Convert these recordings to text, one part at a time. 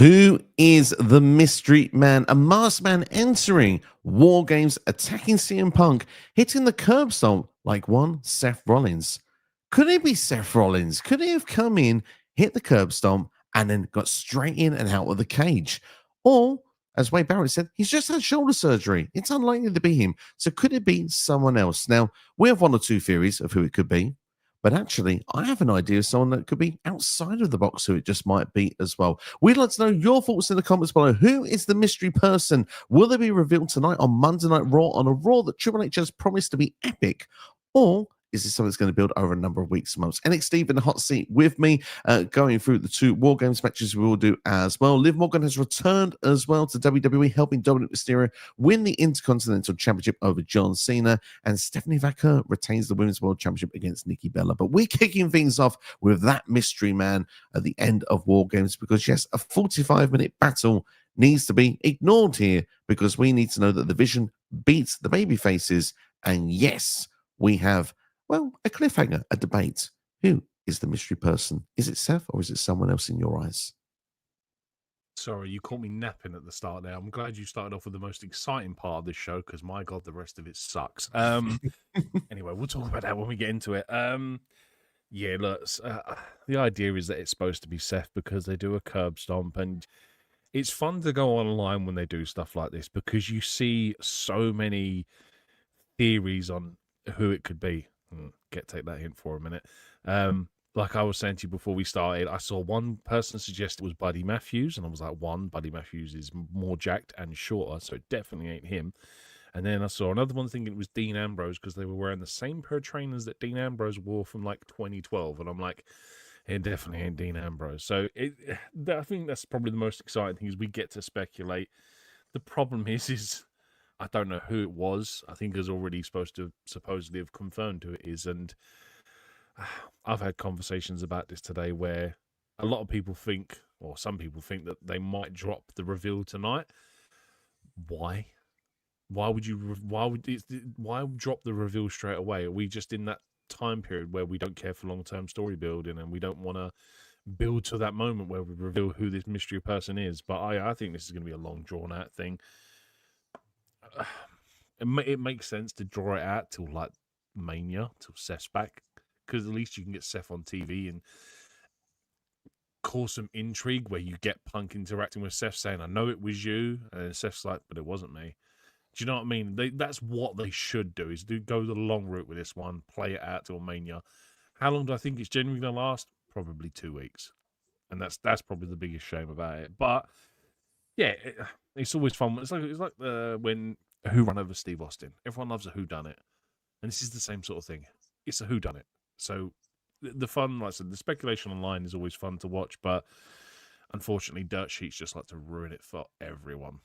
Who is the mystery man? A masked man entering WarGames, attacking CM Punk, hitting the curb stomp like one Seth Rollins. Could it be Seth Rollins? Could he have come in, hit the curb stomp, and then got straight in and out of the cage? Or, as Wade Barrett said, he's just had shoulder surgery. It's unlikely to be him. So could it be someone else? Now, we have one or two theories of who it could be. But actually, I have an idea of someone that could be outside of the box who it just might be as well. We'd like to know your thoughts in the comments below. Who is the mystery person? Will they be revealed tonight on Monday Night Raw, on a Raw that Triple H has promised to be epic? Or is this something that's going to build over a number of weeks, months? NXT in the hot seat with me, going through the two WarGames matches we will do as well. Liv Morgan has returned as well to WWE, helping Dominic Mysterio win the Intercontinental Championship over John Cena. And Stephanie Vaquer retains the Women's World Championship against Nikki Bella. But we're kicking things off with that mystery man at the end of WarGames because, yes, a 45-minute battle needs to be ignored here because we need to know that the Vision beats the baby faces. And yes, we have, well, a cliffhanger, a debate. Who is the mystery person? Is it Seth or is it someone else in your eyes? Sorry, you caught me napping at the start there. I'm glad you started off with the most exciting part of this show because, my God, the rest of it sucks. Anyway, we'll talk about that when we get into it. Yeah, look, the idea is that it's supposed to be Seth because they do a curb stomp, and it's fun to go online when they do stuff like this because you see so many theories on who it could be. Take that hint for a minute. Like I was saying to you before we started, I saw one person suggest it was Buddy Matthews, and I was like, Buddy Matthews is more jacked and shorter, so it definitely ain't him. And then I saw another one thinking it was Dean Ambrose because they were wearing the same pair of trainers that Dean Ambrose wore from like 2012, and I'm like, it definitely ain't Dean Ambrose. So I think that's probably the most exciting thing is we get to speculate. The problem is I don't know who it was. I think it's already supposedly have confirmed who it is. And I've had conversations about this today where a lot of people think, or some people think, that they might drop the reveal tonight. Why? Why drop the reveal straight away? Are we just in that time period where we don't care for long-term story building and we don't want to build to that moment where we reveal who this mystery person is? But I think this is going to be a long drawn-out thing. It makes sense to draw it out till like Mania, till Seth's back, because at least you can get Seth on TV and cause some intrigue where you get Punk interacting with Seth saying, I know it was you, and then Seth's like, but it wasn't me. Do you know what I mean? That's what they should do, is go the long route with this one, play it out till Mania. How long do I think it's genuinely going to last? Probably 2 weeks. And that's probably the biggest shame about it. But yeah, it's always fun. It's like when Who Run Over Steve Austin. Everyone loves a Who Done It, and this is the same sort of thing. It's a Who Done It. So the fun, like I said, the speculation online is always fun to watch, but unfortunately, dirt sheets just like to ruin it for everyone.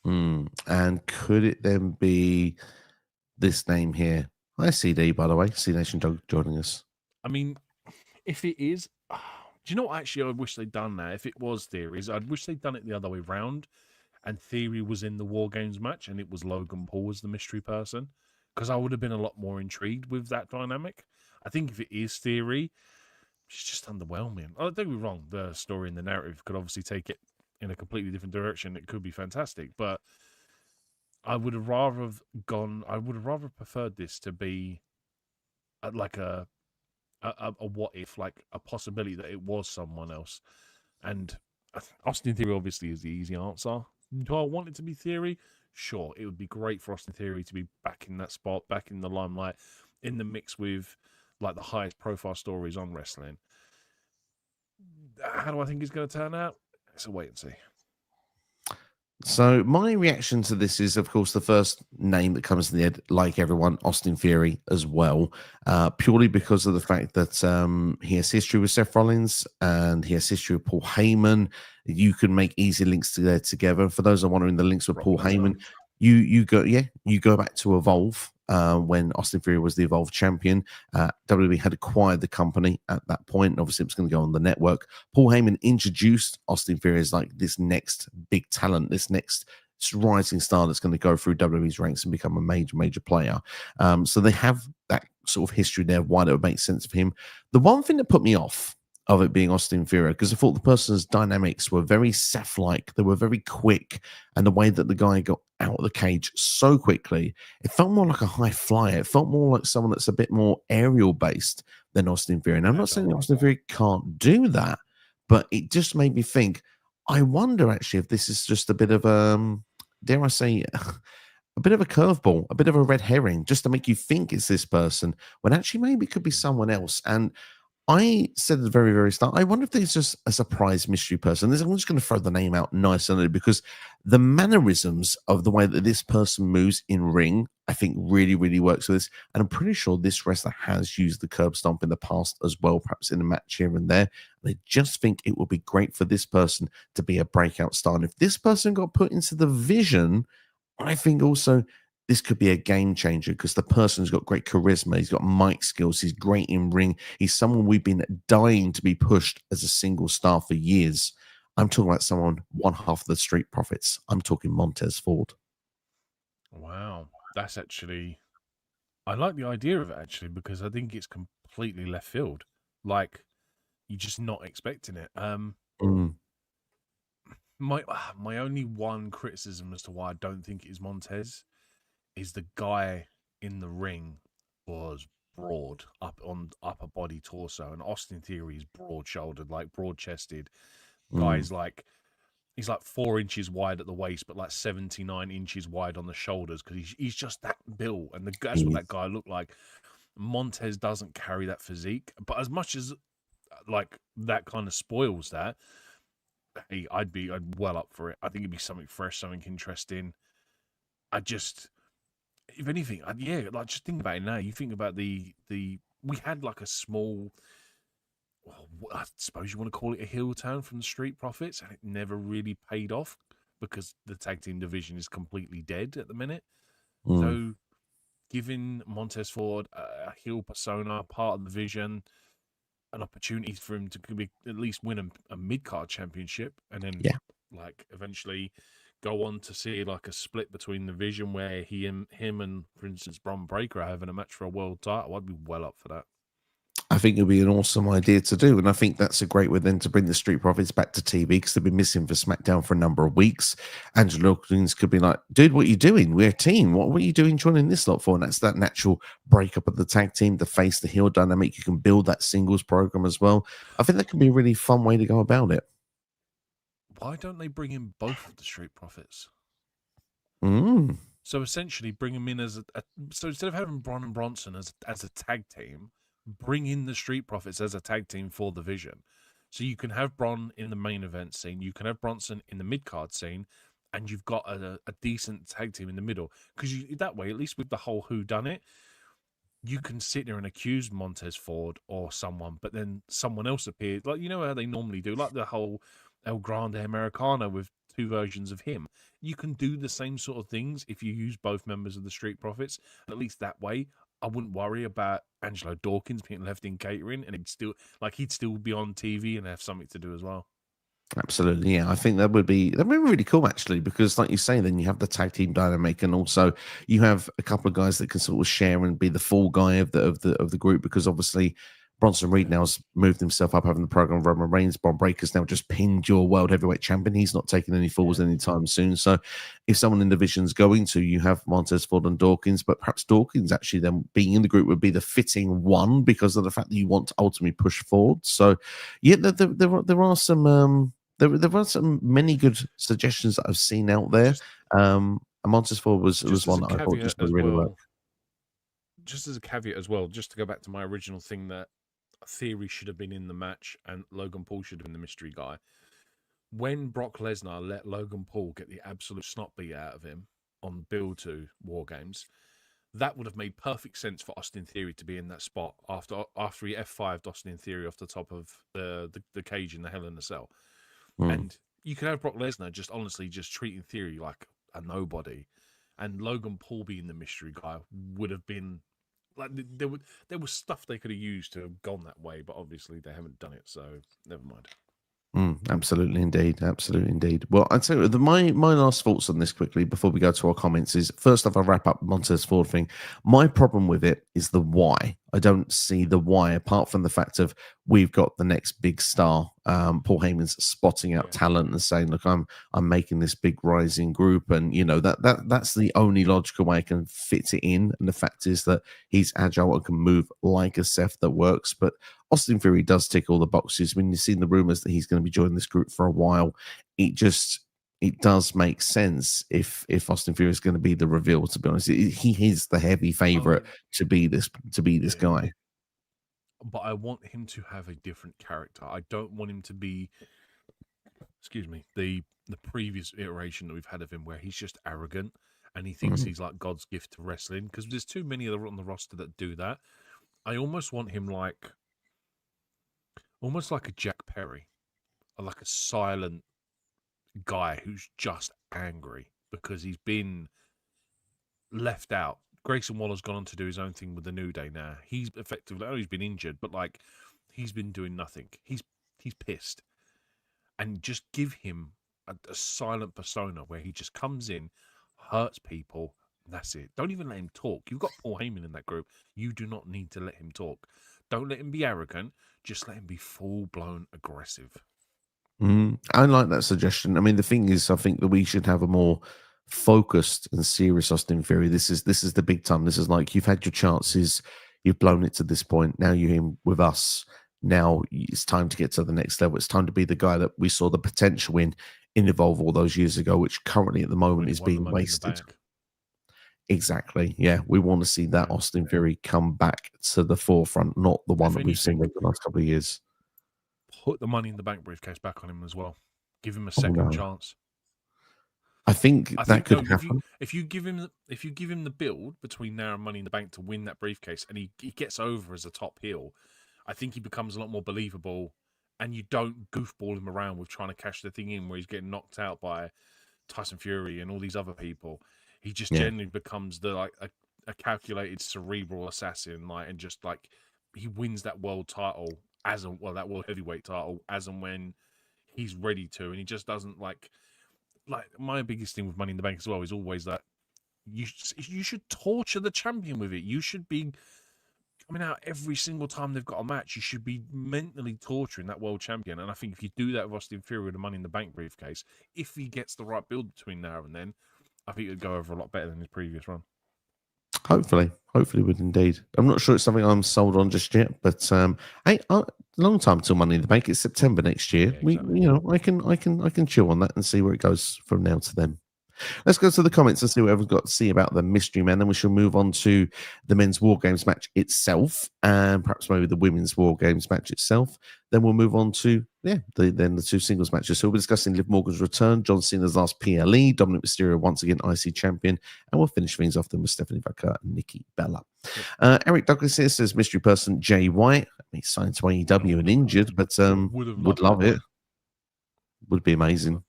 And could it then be this name here? Hi, CD, by the way, C Nation Dog joining us. I mean, if it is. Do you know what, actually, I wish they'd done that. If it was Theories, I'd wish they'd done it the other way round, and Theory was in the WarGames match, and it was Logan Paul as the mystery person, because I would have been a lot more intrigued with that dynamic. I think if it is Theory, it's just underwhelming. Oh, don't get me wrong, the story and the narrative could obviously take it in a completely different direction. It could be fantastic, but I would have rather preferred this to be like a what if, like a possibility that it was someone else. And Austin Theory obviously is the easy answer. Do I want it to be Theory? Sure, it would be great for Austin Theory to be back in that spot, back in the limelight, in the mix with like the highest profile stories on wrestling. How do I think it's going to turn out? It's a wait and see. So my reaction to this is, of course, the first name that comes to the head, like everyone, Austin Theory as well, purely because of the fact that he has history with Seth Rollins and he has history with Paul Heyman. You can make easy links together. For those that are wondering, the links with Paul Heyman, you go back to Evolve. When Austin Theory was the Evolve champion, WWE had acquired the company at that point. Obviously, it was going to go on the network. Paul Heyman introduced Austin Theory as like this next big talent, this next rising star that's going to go through WWE's ranks and become a major player. So they have that sort of history there, why it would make sense for him. The one thing that put me off of it being Austin Theory because I thought the person's dynamics were very Seth-like. They were very quick, and the way that the guy got out of the cage so quickly, it felt more like a high flyer. It felt more like someone that's a bit more aerial based than Austin Theory. And I'm not saying that Austin Theory can't do that, but it just made me think. I wonder actually if this is just a bit of dare I say, a bit of a curveball, a bit of a red herring, just to make you think it's this person when actually maybe it could be someone else. And I said at the very, very start, I wonder if there's just a surprise mystery person. I'm just going to throw the name out nice and early because the mannerisms of the way that this person moves in ring, I think really, really works for this. And I'm pretty sure this wrestler has used the curb stomp in the past as well, perhaps in a match here and there. And I just think it would be great for this person to be a breakout star. And if this person got put into the vision, I think also this could be a game changer because the person's got great charisma. He's got mic skills. He's great in ring. He's someone we've been dying to be pushed as a single star for years. I'm talking about someone one half of the Street Profits. I'm talking Montez Ford. Wow. That's actually, I like the idea of it actually because I think it's completely left field. Like, you're just not expecting it. My only one criticism as to why I don't think it is Montez is the guy in the ring was broad up on upper body torso, and Austin Theory is broad shouldered, like broad chested. Guy's like he's like 4 inches wide at the waist, but like 79 inches wide on the shoulders because he's just that built, and that's what that guy looked like. Montez doesn't carry that physique, but as much as like that kind of spoils that, hey, I'd well up for it. I think it'd be something fresh, something interesting. If anything, yeah, like just think about it now. You think about we had like a small, I suppose you want to call it a heel turn from the Street Profits, and it never really paid off because the tag team division is completely dead at the minute. So, giving Montez Ford a heel persona, part of the vision, an opportunity for him to at least win a mid-card championship, and then like eventually go on to see like a split between the vision where him and for instance Bron Breakker are having a match for a world title. I'd be well up for that. I think it'd be an awesome idea to do. And I think that's a great way then to bring the Street Profits back to TV because they've been missing for SmackDown for a number of weeks. Angelo Dawkins could be like, dude, what are you doing? We're a team. What are you doing joining this lot for? And that's that natural breakup of the tag team, the face, the heel dynamic. You can build that singles program as well. I think that could be a really fun way to go about it. Why don't they bring in both of the Street Profits? So essentially bring them in as so instead of having Bron and Bronson as a tag team, bring in the Street Profits as a tag team for the vision. So you can have Bron in the main event scene, you can have Bronson in the mid-card scene, and you've got a decent tag team in the middle. Because that way, at least with the whole whodunit, you can sit there and accuse Montez Ford or someone, but then someone else appeared. Like, you know how they normally do, like the whole El Grande Americano with 2 versions of him. You can do the same sort of things if you use both members of the Street Profits. At least that way, I wouldn't worry about Angelo Dawkins being left in catering, and he'd still be on TV and have something to do as well. Absolutely, yeah. I think that would be really cool actually, because like you say, then you have the tag team dynamic, and also you have a couple of guys that can sort of share and be the fall guy of the group, because obviously Bronson Reed now has moved himself up having the program of Roman Reigns. Bron Breakker's now just pinned your world heavyweight champion. He's not taking any falls anytime soon. So if someone in the division's going to, you have Montez Ford and Dawkins, but perhaps Dawkins actually then being in the group would be the fitting one because of the fact that you want to ultimately push forward. So yeah, there are some there were some many good suggestions that I've seen out there. And Montez Ford was one that I thought just really worked. Just as a caveat as well, just to go back to my original thing that Theory should have been in the match and Logan Paul should have been the mystery guy. When Brock Lesnar let Logan Paul get the absolute snot beat out of him on build to WarGames, that would have made perfect sense for Austin Theory to be in that spot after he F5'd Austin Theory off the top of the cage in the Hell in a Cell. And you can have Brock Lesnar just treating Theory like a nobody, and Logan Paul being the mystery guy would have been like there was stuff they could have used to have gone that way, but obviously they haven't done it, so never mind. Absolutely indeed. Well, I'd say my last thoughts on this quickly before we go to our comments is, first off, I'll wrap up Montez Ford thing. My problem with it is the why I don't see the why, apart from the fact of we've got the next big star. Paul Heyman's spotting out talent and saying, "Look, I'm making this big rising group," and that's the only logical way I can fit it in. And the fact is that he's agile and can move like a Seth that works. But Austin Theory does tick all the boxes. When you've seen the rumors that he's going to be joining this group for a while, it does make sense if Austin Theory is going to be the reveal. To be honest, he is the heavy favorite to be this guy. But I want him to have a different character. I don't want him to be, excuse me, the previous iteration that we've had of him, where he's just arrogant and he thinks he's like God's gift to wrestling. Because there's too many on the roster that do that. I almost want him almost like a Jack Perry, or like a silent guy who's just angry because he's been left out. Grayson Waller's gone on to do his own thing with the New Day now. He's effectively, he's been injured, but he's been doing nothing. He's pissed. And just give him a silent persona where he just comes in, hurts people, and that's it. Don't even let him talk. You've got Paul Heyman in that group. You do not need to let him talk. Don't let him be arrogant. Just let him be full-blown aggressive. I like that suggestion. I mean, the thing is, I think that we should have a more focused and serious Austin Theory. This is the big time. This is like, you've had your chances, you've blown it to this point. Now you're in with us. Now it's time to get to the next level. It's time to be the guy that we saw the potential in Evolve all those years ago, which currently at the moment is being wasted. Exactly. Yeah, we want to see that Austin Theory come back to the forefront, not the one that we've seen over the last couple of years. Put the Money in the Bank briefcase back on him as well. Give him a second chance. I think that could happen. If you give him the build between now and Money in the Bank to win that briefcase, and he gets over as a top heel, I think he becomes a lot more believable. And you don't goofball him around with trying to cash the thing in where he's getting knocked out by Tyson Fury and all these other people. He just generally becomes a calculated cerebral assassin, and just he wins that world title that world heavyweight title as and when he's ready to, and he just doesn't like my biggest thing with Money in the Bank as well is always that you should torture the champion with it. You should be coming out every single time they've got a match. You should be mentally torturing that world champion, and I think if you do that with Austin Theory with the Money in the Bank briefcase, if he gets the right build between now and then, I think it would go over a lot better than his previous run. Hopefully would indeed. I'm not sure it's something I'm sold on just yet, but long time till Money in the Bank. It's September next year. Yeah, exactly. I can chill on that and see where it goes from now to then. Let's go to the comments and see what everyone's got to see about the mystery man. Then we shall move on to the men's WarGames match itself, and perhaps maybe the women's WarGames match itself. Then we'll move on to the two singles matches. So we'll be discussing Liv Morgan's return, John Cena's last PLE, Dominic Mysterio once again IC champion, and we'll finish things off then with Stephanie Vaca and Nikki Bella. Eric Douglas here says mystery person Jay White. He's signed to AEW and injured, but would love it. Would be amazing.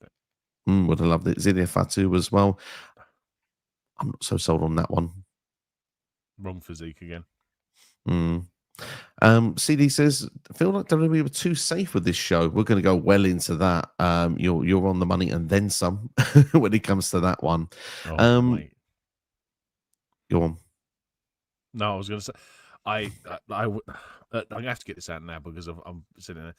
Would have loved it. Zilia Fatu as well. I'm not so sold on that one. Wrong physique again. CD says, I feel like WWE were too safe with this show. We're going to go well into that. You're on the money and then some when it comes to that one. Mate. Go on. No, I was going to say, I'm going to have to get this out now because I'm sitting there.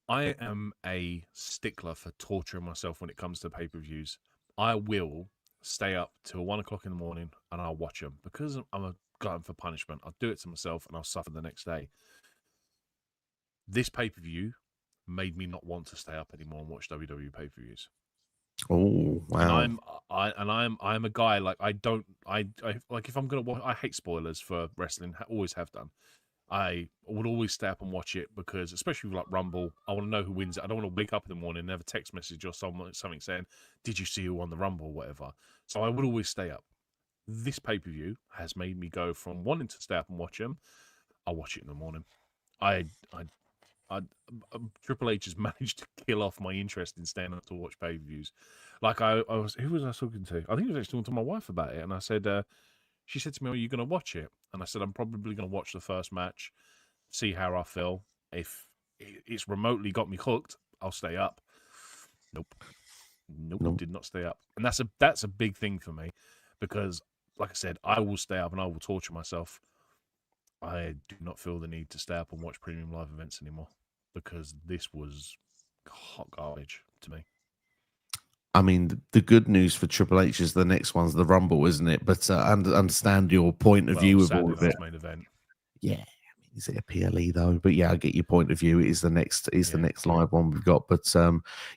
I am a stickler for torturing myself when it comes to pay-per-views. I will stay up till 1 o'clock in the morning and I'll watch them because I'm a glutton for punishment. I'll do it to myself and I'll suffer the next day. This pay-per-view made me not want to stay up anymore and watch WWE pay-per-views. Oh wow! And I'm a guy I if I'm gonna watch, I hate spoilers for wrestling. Always have done. I would always stay up and watch it because, especially with Rumble, I want to know who wins it. I don't want to wake up in the morning and have a text message or something saying, "Did you see who won the Rumble?" or whatever. So I would always stay up. This pay-per-view has made me go from wanting to stay up and watch them. I'll watch it in the morning. Triple H has managed to kill off my interest in staying up to watch pay-per-views. Who was I talking to? I think I was actually talking to my wife about it, and I said, she said to me, "Are you going to watch it?" And I said, "I'm probably going to watch the first match, see how I feel. If it's remotely got me hooked, I'll stay up." Nope. Did not stay up. And that's a big thing for me because, like I said, I will stay up and I will torture myself. I do not feel the need to stay up and watch premium live events anymore because this was hot garbage to me. I mean, the good news for Triple H is the next one's the Rumble, isn't it? But I understand your point of view with all Saturday of it. night's main event. Yeah, is it a PLE though? But yeah, I get your point of view. It is the next live one we've got. But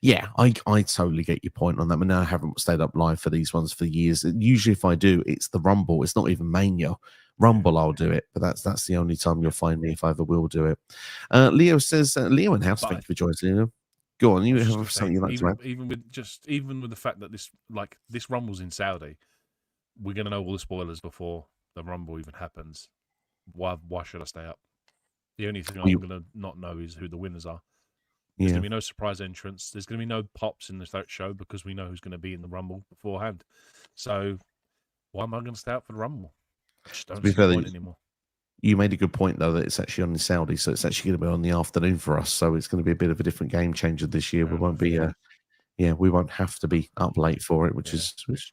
yeah, I totally get your point on that. But now I haven't stayed up live for these ones for years. Usually, if I do, it's the Rumble. It's not even Mania. Rumble, I'll do it, but that's the only time you'll find me if I ever will do it. Leo says, Leo and House, thank you for joining, Leo. Go on, you have something you'd like to add? Even with the fact that this Rumble's in Saudi, we're gonna know all the spoilers before the Rumble even happens. Why should I stay up? The only thing I'm gonna not know is who the winners are. There's gonna be no surprise entrance. There's gonna be no pops in the show because we know who's gonna be in the Rumble beforehand. So why am I gonna stay up for the Rumble? I just don't see the point anymore. You made a good point, though, that it's actually on in Saudi, so it's actually going to be on the afternoon for us. So it's going to be a bit of a different game changer this year. We won't be, we won't have to be up late for it, which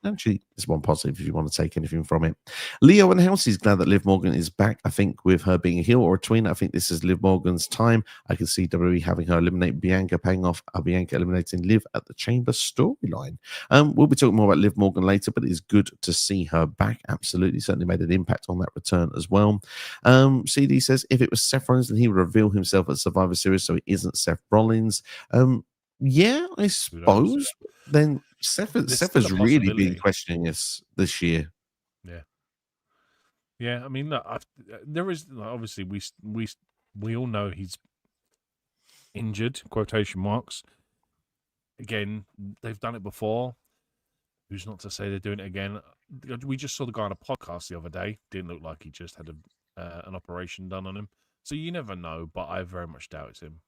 actually is one positive if you want to take anything from it. Leo and House is glad that Liv Morgan is back. I think with her being a heel or a tween, I think this is Liv Morgan's time. I can see WWE having her eliminate Bianca, paying off Bianca eliminating Liv at the Chamber storyline. We'll be talking more about Liv Morgan later, but it's good to see her back. Absolutely, certainly made an impact on that return as well. CD says if it was Seth Rollins, then he would reveal himself at Survivor Series, so it isn't Seth Rollins. Yeah, I suppose. Then Seth has really been questioning us this year. Yeah. I mean, look, there is obviously we all know he's injured. Quotation marks. Again, they've done it before. Who's not to say they're doing it again? We just saw the guy on a podcast the other day. Didn't look like he just had an operation done on him. So you never know. But I very much doubt it's him.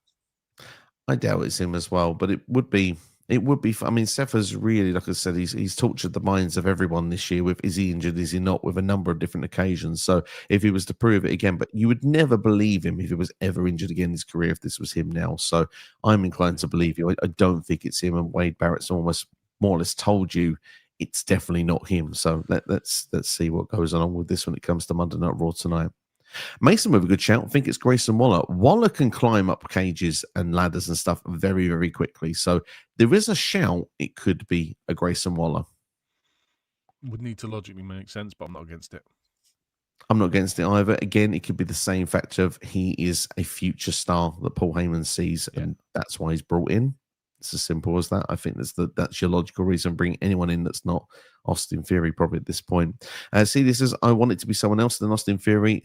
I doubt it's him as well, but it would be. I mean, Seth has really, like I said, he's tortured the minds of everyone this year with is he injured, is he not, with a number of different occasions. So if he was to prove it again, but you would never believe him if he was ever injured again in his career if this was him now. So I'm inclined to believe you. I don't think it's him, and Wade Barrett's almost more or less told you it's definitely not him. So let's see what goes on with this when it comes to Monday Night Raw tonight. Mason with a good shout. I think it's Grayson Waller. Waller can climb up cages and ladders and stuff very, very quickly. So there is a shout it could be a Grayson Waller. Would need to logically make sense, but I'm not against it. I'm not against it either. Again, it could be the same factor of he is a future star that Paul Heyman sees, and that's why he's brought in. It's as simple as that. I think that's your logical reason. Bring anyone in that's not Austin Theory probably at this point. See, this is I want it to be someone else than Austin Theory.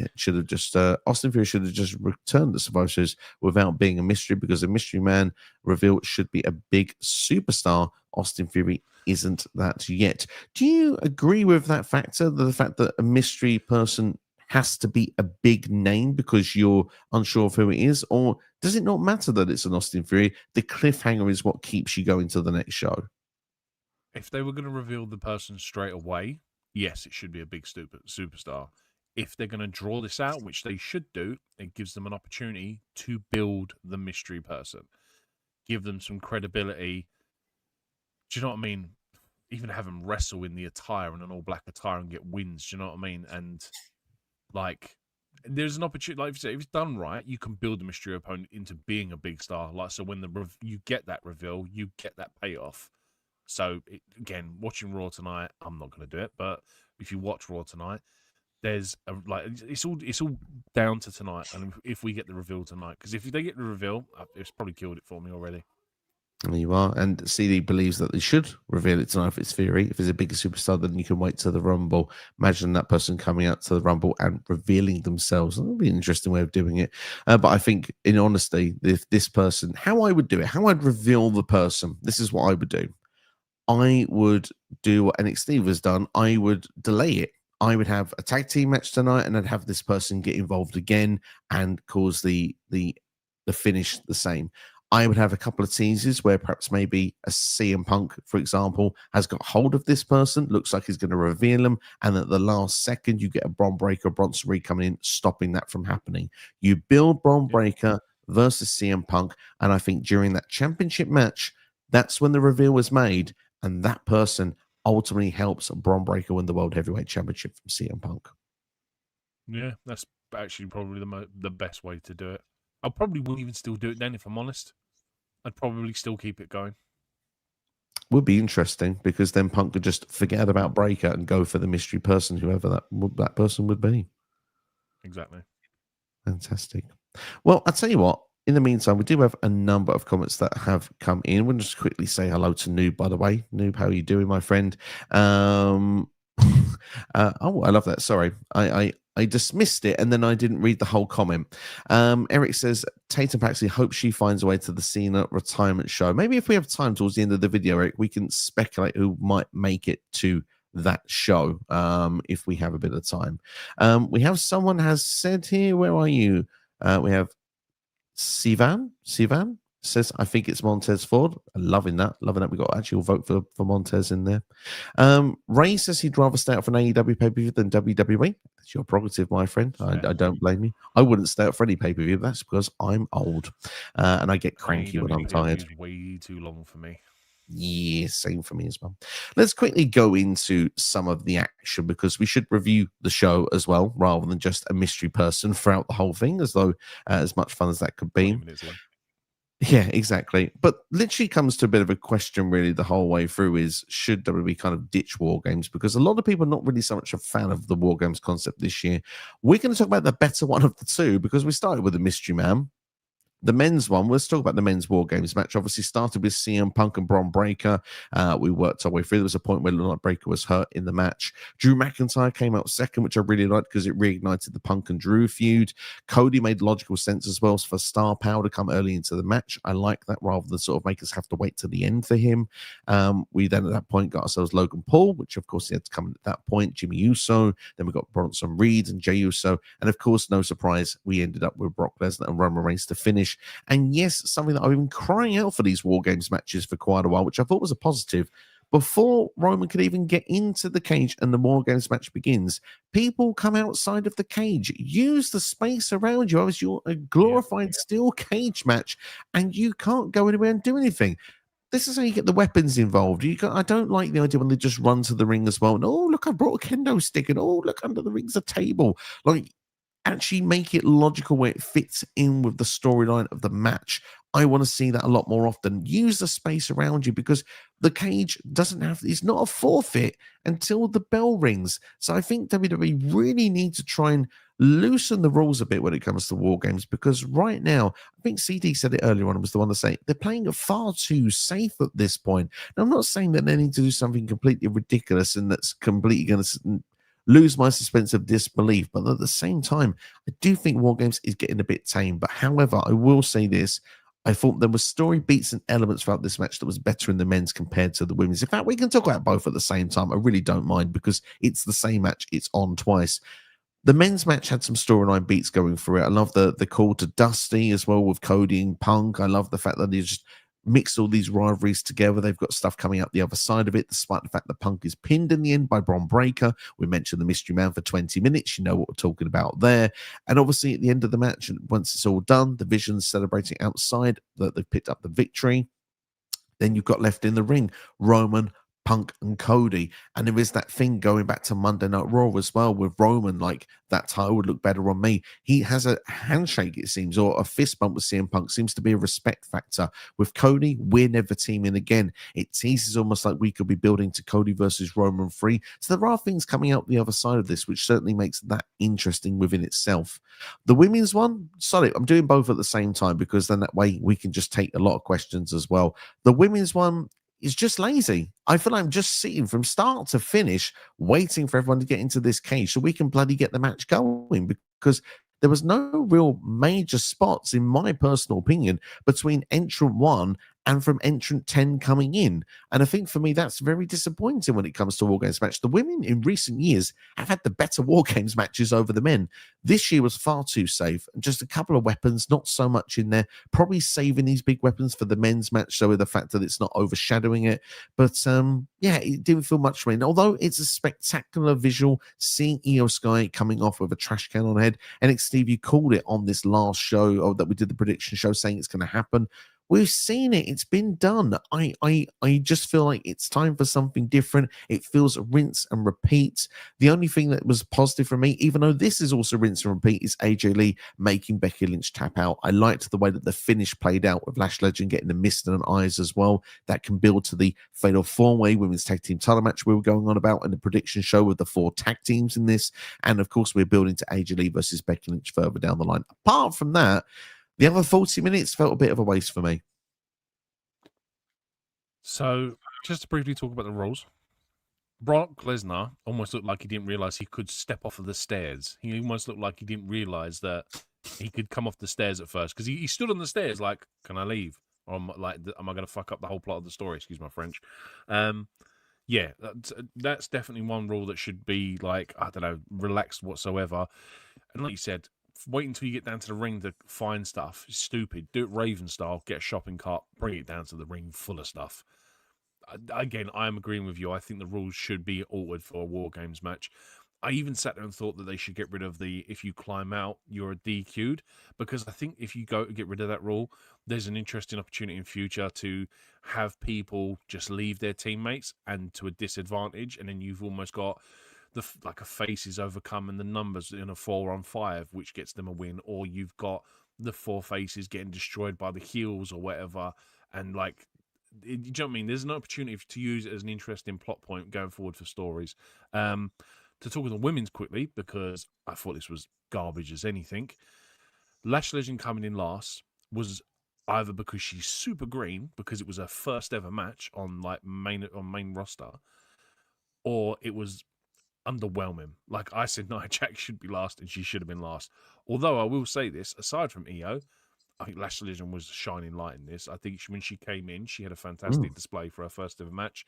Austin Theory should have just returned the Survivor Series without being a mystery, because a mystery man reveal should be a big superstar. Austin Theory isn't that yet. Do you agree with that factor? The fact that a mystery person has to be a big name because you're unsure of who it is, or does it not matter that it's an Austin Theory? The cliffhanger is what keeps you going to the next show. If they were going to reveal the person straight away, yes, it should be a big superstar. If they're going to draw this out, which they should do, it gives them an opportunity to build the mystery person, give them some credibility. Do you know what I mean? Even have them wrestle in the attire, in an all-black attire, and get wins. Do you know what I mean? And like, there's an opportunity. Like you say, if it's done right, you can build the mystery opponent into being a big star. Like, so when you get that reveal, you get that payoff. So again, watching Raw tonight, I'm not going to do it, but if you watch Raw tonight, there's it's all down to tonight, and if we get the reveal tonight, because if they get the reveal, it's probably killed it for me already. There you are. And CD believes that they should reveal it tonight if it's Theory. If it's a bigger superstar, then you can wait to the Rumble. Imagine that person coming out to the Rumble and revealing themselves. That would be an interesting way of doing it. But I think, in honesty, if this person, how I would do it, how I'd reveal the person, this is what I would do. I would do what NXT has done. I would delay it. I would have a tag team match tonight, and I'd have this person get involved again and cause the finish the same. I would have a couple of teases where perhaps maybe a CM Punk, for example, has got hold of this person, looks like he's going to reveal him, and at the last second, you get a Bron Breakker, Bronson Reed coming in, stopping that from happening. You build Bron Breakker versus CM Punk, and I think during that championship match, that's when the reveal was made, and that person ultimately helps Bron Breakker win the World Heavyweight Championship from CM Punk. Yeah, that's actually probably the best way to do it. I probably wouldn't even still do it then, if I'm honest. I'd probably still keep it going. Would be interesting because then Punk could just forget about Breaker and go for the mystery person, whoever that person would be. Exactly. Fantastic. Well, I'll tell you what. In the meantime, we do have a number of comments that have come in. We'll just quickly say hello to Noob, by the way. Noob, how are you doing, my friend? Oh, I love that. Sorry, I dismissed it and then I didn't read the whole comment. Eric says Tatum Paxley hopes she finds a way to the Cena retirement show. Maybe if we have time towards the end of the video, Eric, we can speculate who might make it to that show if we have a bit of time. We have someone has said here, where are you? We have Sivan says, I think it's Montez Ford. Loving that. We got actually a vote for Montez in there. Ray says he'd rather stay out for an AEW pay-per-view than WWE. That's your prerogative, my friend. I don't blame you. I wouldn't stay out for any pay-per-view. That's because I'm old and I get cranky when I'm tired. Is way too long for me. Yeah, same for me as well. Let's quickly go into some of the action because we should review the show as well, rather than just a mystery person throughout the whole thing, as though as much fun as that could be. Yeah, exactly. But literally comes to a bit of a question really the whole way through is, should WWE kind of ditch War Games? Because a lot of people are not really so much a fan of the War Games concept this year. We're going to talk about the better one of the two because we started with the Mystery Man. The men's one, let's talk about the men's War Games match. Obviously started with CM Punk and Bron Breakker. We worked our way through. There was a point where it looked like Breakker was hurt in the match. Drew McIntyre came out second, which I really liked because it reignited the Punk and Drew feud. Cody made logical sense as well for Star Power to come early into the match. I like that rather than sort of make us have to wait to the end for him. We then at that point got ourselves Logan Paul, which of course he had to come in at that point. Jimmy Uso. Then we got Bronson Reed and Jey Uso. And of course, no surprise, we ended up with Brock Lesnar and Roman Reigns to finish. And yes, something that I've been crying out for these War Games matches for quite a while, which I thought was a positive. Before Roman could even get into the cage and the War Games match begins, people come outside of the cage, use the space around you as you're a glorified steel cage match, and you can't go anywhere and do anything. This is how you get the weapons involved. I don't like the idea when they just run to the ring as well. And, oh, look, I brought a kendo stick. And, oh, look, under the ring's a table. Like, actually make it logical where it fits in with the storyline of the match. I want to see that a lot more often. Use the space around you because the cage it's not a forfeit until the bell rings. So I think WWE really need to try and loosen the rules a bit when it comes to War Games because right now, I think CD said it earlier on, was the one to say, they're playing it far too safe at this point. Now, I'm not saying that they need to do something completely ridiculous and that's completely going to lose my suspense of disbelief. But at the same time, I do think War Games is getting a bit tame. But however, I will say this. I thought there were story beats and elements throughout this match that was better in the men's compared to the women's. In fact, we can talk about both at the same time. I really don't mind because it's the same match. It's on twice. The men's match had some storyline beats going through it. I love the call to Dusty as well with Cody and Punk. I love the fact that they just mixed all these rivalries together. They've got stuff coming out the other side of it, despite the fact that Punk is pinned in the end by Bron Breakker. We mentioned the Mystery Man for 20 minutes. You know what we're talking about there. And obviously at the end of the match, once it's all done, the Vision's celebrating outside that they've picked up the victory. Then you've got left in the ring Roman, Punk, and Cody. And there is that thing going back to Monday Night Raw as well with Roman, like, that title would look better on me. He has a handshake, it seems, or a fist bump with CM Punk. Seems to be a respect factor. With Cody, we're never teaming again. It teases almost like we could be building to Cody versus Roman 3. So there are things coming out the other side of this, which certainly makes that interesting within itself. The women's one, sorry, I'm doing both at the same time because then that way we can just take a lot of questions as well. The women's one is just lazy. I feel like I'm just sitting from start to finish, waiting for everyone to get into this cage so we can bloody get the match going because there was no real major spots, in my personal opinion, between entrant 1 and from entrant 10 coming in. And I think for me, that's very disappointing when it comes to War Games match. The women in recent years have had the better War Games matches over the men. This year was far too safe. Just a couple of weapons, not so much in there. Probably saving these big weapons for the men's match, so with the fact that it's not overshadowing it. But yeah, it didn't feel much for me. And although it's a spectacular visual, seeing Io Sky coming off with a trash can on her head, and Steve, you called it on this last show that we did the prediction show saying it's going to happen. We've seen it. It's been done. I just feel like it's time for something different. It feels rinse and repeat. The only thing that was positive for me, even though this is also rinse and repeat, is AJ Lee making Becky Lynch tap out. I liked the way that the finish played out with Lash Legend getting the mist and eyes as well. That can build to the Fatal 4-Way Women's Tag Team title match we were going on about in the prediction show with the 4 tag teams in this. And of course, we're building to AJ Lee versus Becky Lynch further down the line. Apart from that, the other 40 minutes felt a bit of a waste for me. So, just to briefly talk about the rules, Brock Lesnar almost looked like he didn't realize he could step off of the stairs. He almost looked like he didn't realize that he could come off the stairs at first, because he stood on the stairs like, "Can I leave? Or am I going to fuck up the whole plot of the story?" Excuse my French. Yeah, that's definitely one rule that should be, like, I don't know, relaxed whatsoever. And like you said, wait until you get down to the ring to find stuff. It's stupid. Do it Raven style. Get a shopping cart, bring it down to the ring full of stuff. Again, I'm agreeing with you. I think the rules should be altered for a War Games match. I even sat there and thought that they should get rid of the if you climb out, you're DQ'd, because I think if you go get rid of that rule, there's an interesting opportunity in future to have people just leave their teammates and to a disadvantage, and then you've almost got like a faces overcome and the numbers in a 4-on-5, which gets them a win, or you've got the 4 faces getting destroyed by the heels or whatever, and like. Do you know what I mean? There's an opportunity to use it as an interesting plot point going forward for stories. To talk of the women's quickly, because I thought this was garbage as anything. Lash Legend coming in last was either because she's super green, because it was her first ever match on main roster, or it was underwhelming. Like I said, Nia Jax should be last, and she should have been last. Although I will say this, aside from EO, I think Lash Legend was a shining light in this. I think when she came in, she had a fantastic display for her first ever match.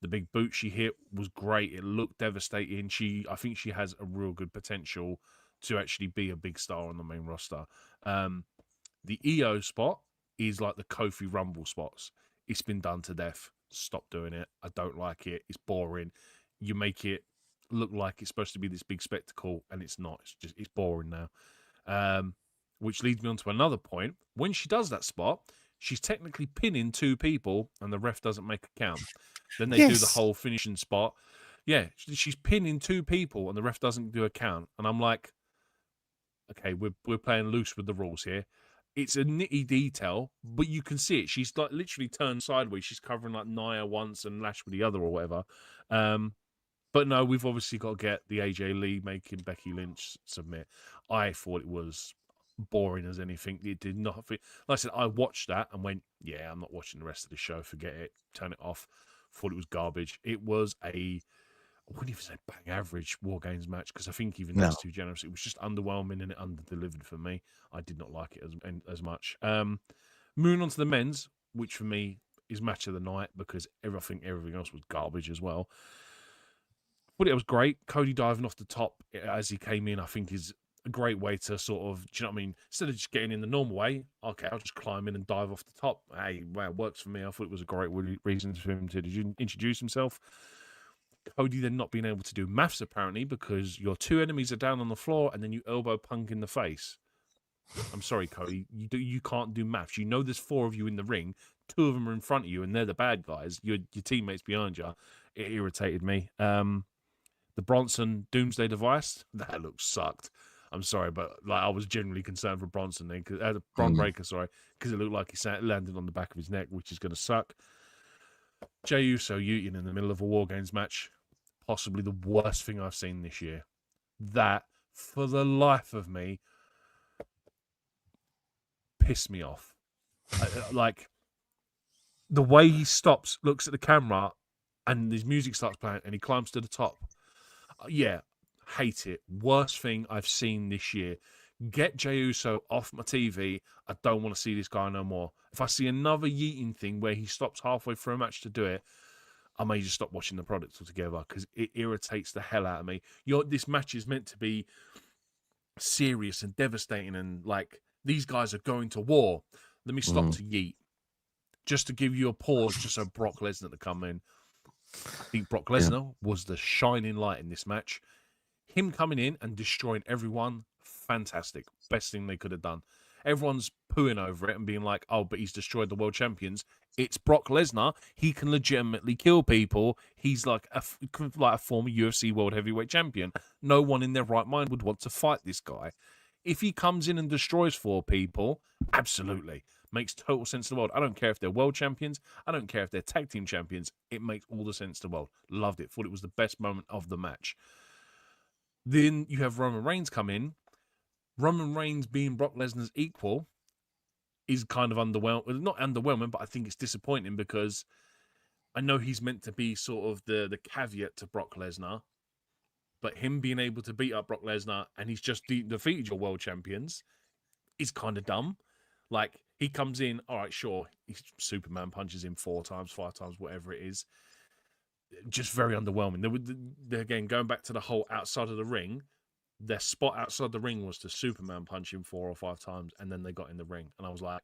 The big boot she hit was great. It looked devastating. I think she has a real good potential to actually be a big star on the main roster. The EO spot is like the Kofi Rumble spots. It's been done to death. Stop doing it. I don't like it. It's boring. You make it look like it's supposed to be this big spectacle, and it's not. It's boring now. Which leads me on to another point. When she does that spot, she's technically pinning 2 people, and the ref doesn't make a count. Then they do the whole finishing spot. Yeah, she's pinning 2 people, and the ref doesn't do a count. And I'm like, okay, we're playing loose with the rules here. It's a nitty detail, but you can see it. She's like literally turned sideways. She's covering like Nia once and Lash with the other or whatever. But no, we've obviously got to get the AJ Lee making Becky Lynch submit. I thought it was boring as anything. It did not fit. Like I said, I watched that and went, yeah, I'm not watching the rest of the show. Forget it. Turn it off. Thought it was garbage. It was I wouldn't even say bang average War Games match, because I think even that's too generous. It was just underwhelming and it under-delivered for me. I did not like it as much. Moving on to the men's, which for me is match of the night, because everything else was garbage as well. But it was great. Cody diving off the top as he came in, I think, is a great way to sort of, do you know what I mean? Instead of just getting in the normal way, okay, I'll just climb in and dive off the top. Hey, well, it works for me. I thought it was a great reason for him to introduce himself. Cody then not being able to do maths, apparently, because your 2 enemies are down on the floor and then you elbow Punk in the face. I'm sorry, Cody. You can't do maths. You know there's 4 of you in the ring. 2 of them are in front of you and they're the bad guys. Your teammates behind you. It irritated me. The Bronson Doomsday device, that looks sucked. I'm sorry, but like I was genuinely concerned for Bronson then, because Bron Breakker, sorry, because it looked like he landed on the back of his neck, which is going to suck. Jey Uso Utin in the middle of a War Games match, possibly the worst thing I've seen this year. That, for the life of me, pissed me off. Like the way he stops, looks at the camera, and his music starts playing, and he climbs to the top. Yeah, hate it. Worst thing I've seen this year. Get Jey Uso off my TV. I don't want to see this guy no more. If I see another yeeting thing where he stops halfway through a match to do it, I may just stop watching the product altogether, because it irritates the hell out of me. This match is meant to be serious and devastating, and like these guys are going to war. Let me stop to yeet. Just to give you a pause, just so Brock Lesnar to come in. I think Brock Lesnar was the shining light in this match. Him coming in and destroying everyone, fantastic. Best thing they could have done. everyone's pooing over it and being like, "Oh, but he's destroyed the world champions." It's Brock Lesnar. He can legitimately kill people. He's like a former UFC world heavyweight champion. No one in their right mind would want to fight this guy. If he comes in and destroys 4 people, absolutely. Makes total sense to the world. I don't care if they're world champions. I don't care if they're tag team champions. It makes all the sense to the world. Loved it. Thought it was the best moment of the match. Then you have Roman Reigns come in. Roman Reigns being Brock Lesnar's equal is kind of underwhelming. Not underwhelming, but I think it's disappointing because I know he's meant to be sort of the caveat to Brock Lesnar. But him being able to beat up Brock Lesnar and he's just defeated your world champions is kind of dumb. Like, he comes in, all right, sure, Superman punches him 4 times, 5 times, whatever it is. Just very underwhelming. Again, going back to the whole outside of the ring, their spot outside the ring was to Superman punch him 4 or 5 times, and then they got in the ring. And I was like,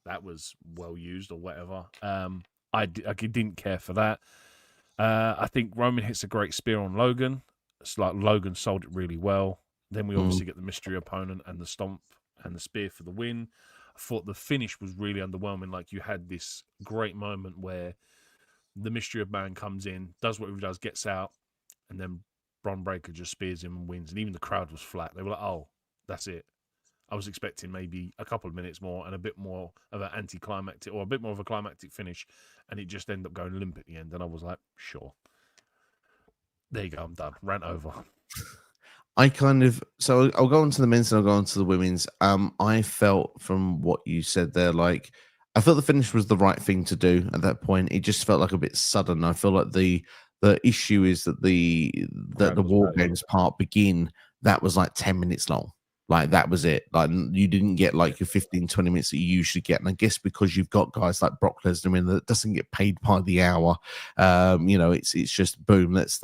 that was well used or whatever. I didn't care for that. I think Roman hits a great spear on Logan. It's like Logan sold it really well. Then we obviously get the mystery opponent and the stomp and the spear for the win. I thought the finish was really underwhelming. Like, you had this great moment where the mystery of man comes in, does what he does, gets out, and then Bron Breakker just spears him and wins. And even the crowd was flat. They were like, oh, that's it. I was expecting maybe a couple of minutes more and a bit more of an anticlimactic or a bit more of a climactic finish, and it just ended up going limp at the end. And I was like, sure. There you go, I'm done. Rant over. So I'll go on to the men's and I'll go on to the women's. I felt from what you said there, like, I felt the finish was the right thing to do at that point. It just felt like a bit sudden. I feel like the issue is that the War Games part that was like 10 minutes long. Like, that was it. Like, you didn't get like your 15, 20 minutes that you usually get. And I guess because you've got guys like Brock Lesnar in that doesn't get paid by the hour, it's just boom, let's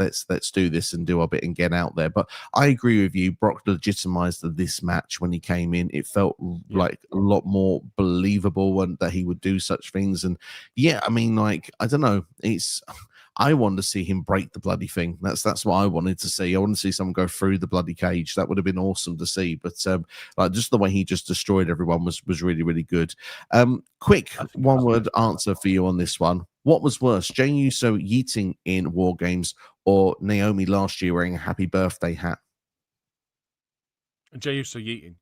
do this and do our bit and get out there. But I agree with you. Brock legitimized this match when he came in. It felt like a lot more believable and that he would do such things. And yeah, I mean, like, I don't know. I wanted to see him break the bloody thing. That's what I wanted to see. I wanted to see someone go through the bloody cage. That would have been awesome to see. But like, just the way he just destroyed everyone was really, really good. Quick one-word answer for you on this one. What was worse, Jey Uso yeeting in War Games or Naomi last year wearing a happy birthday hat? Jey Uso yeeting.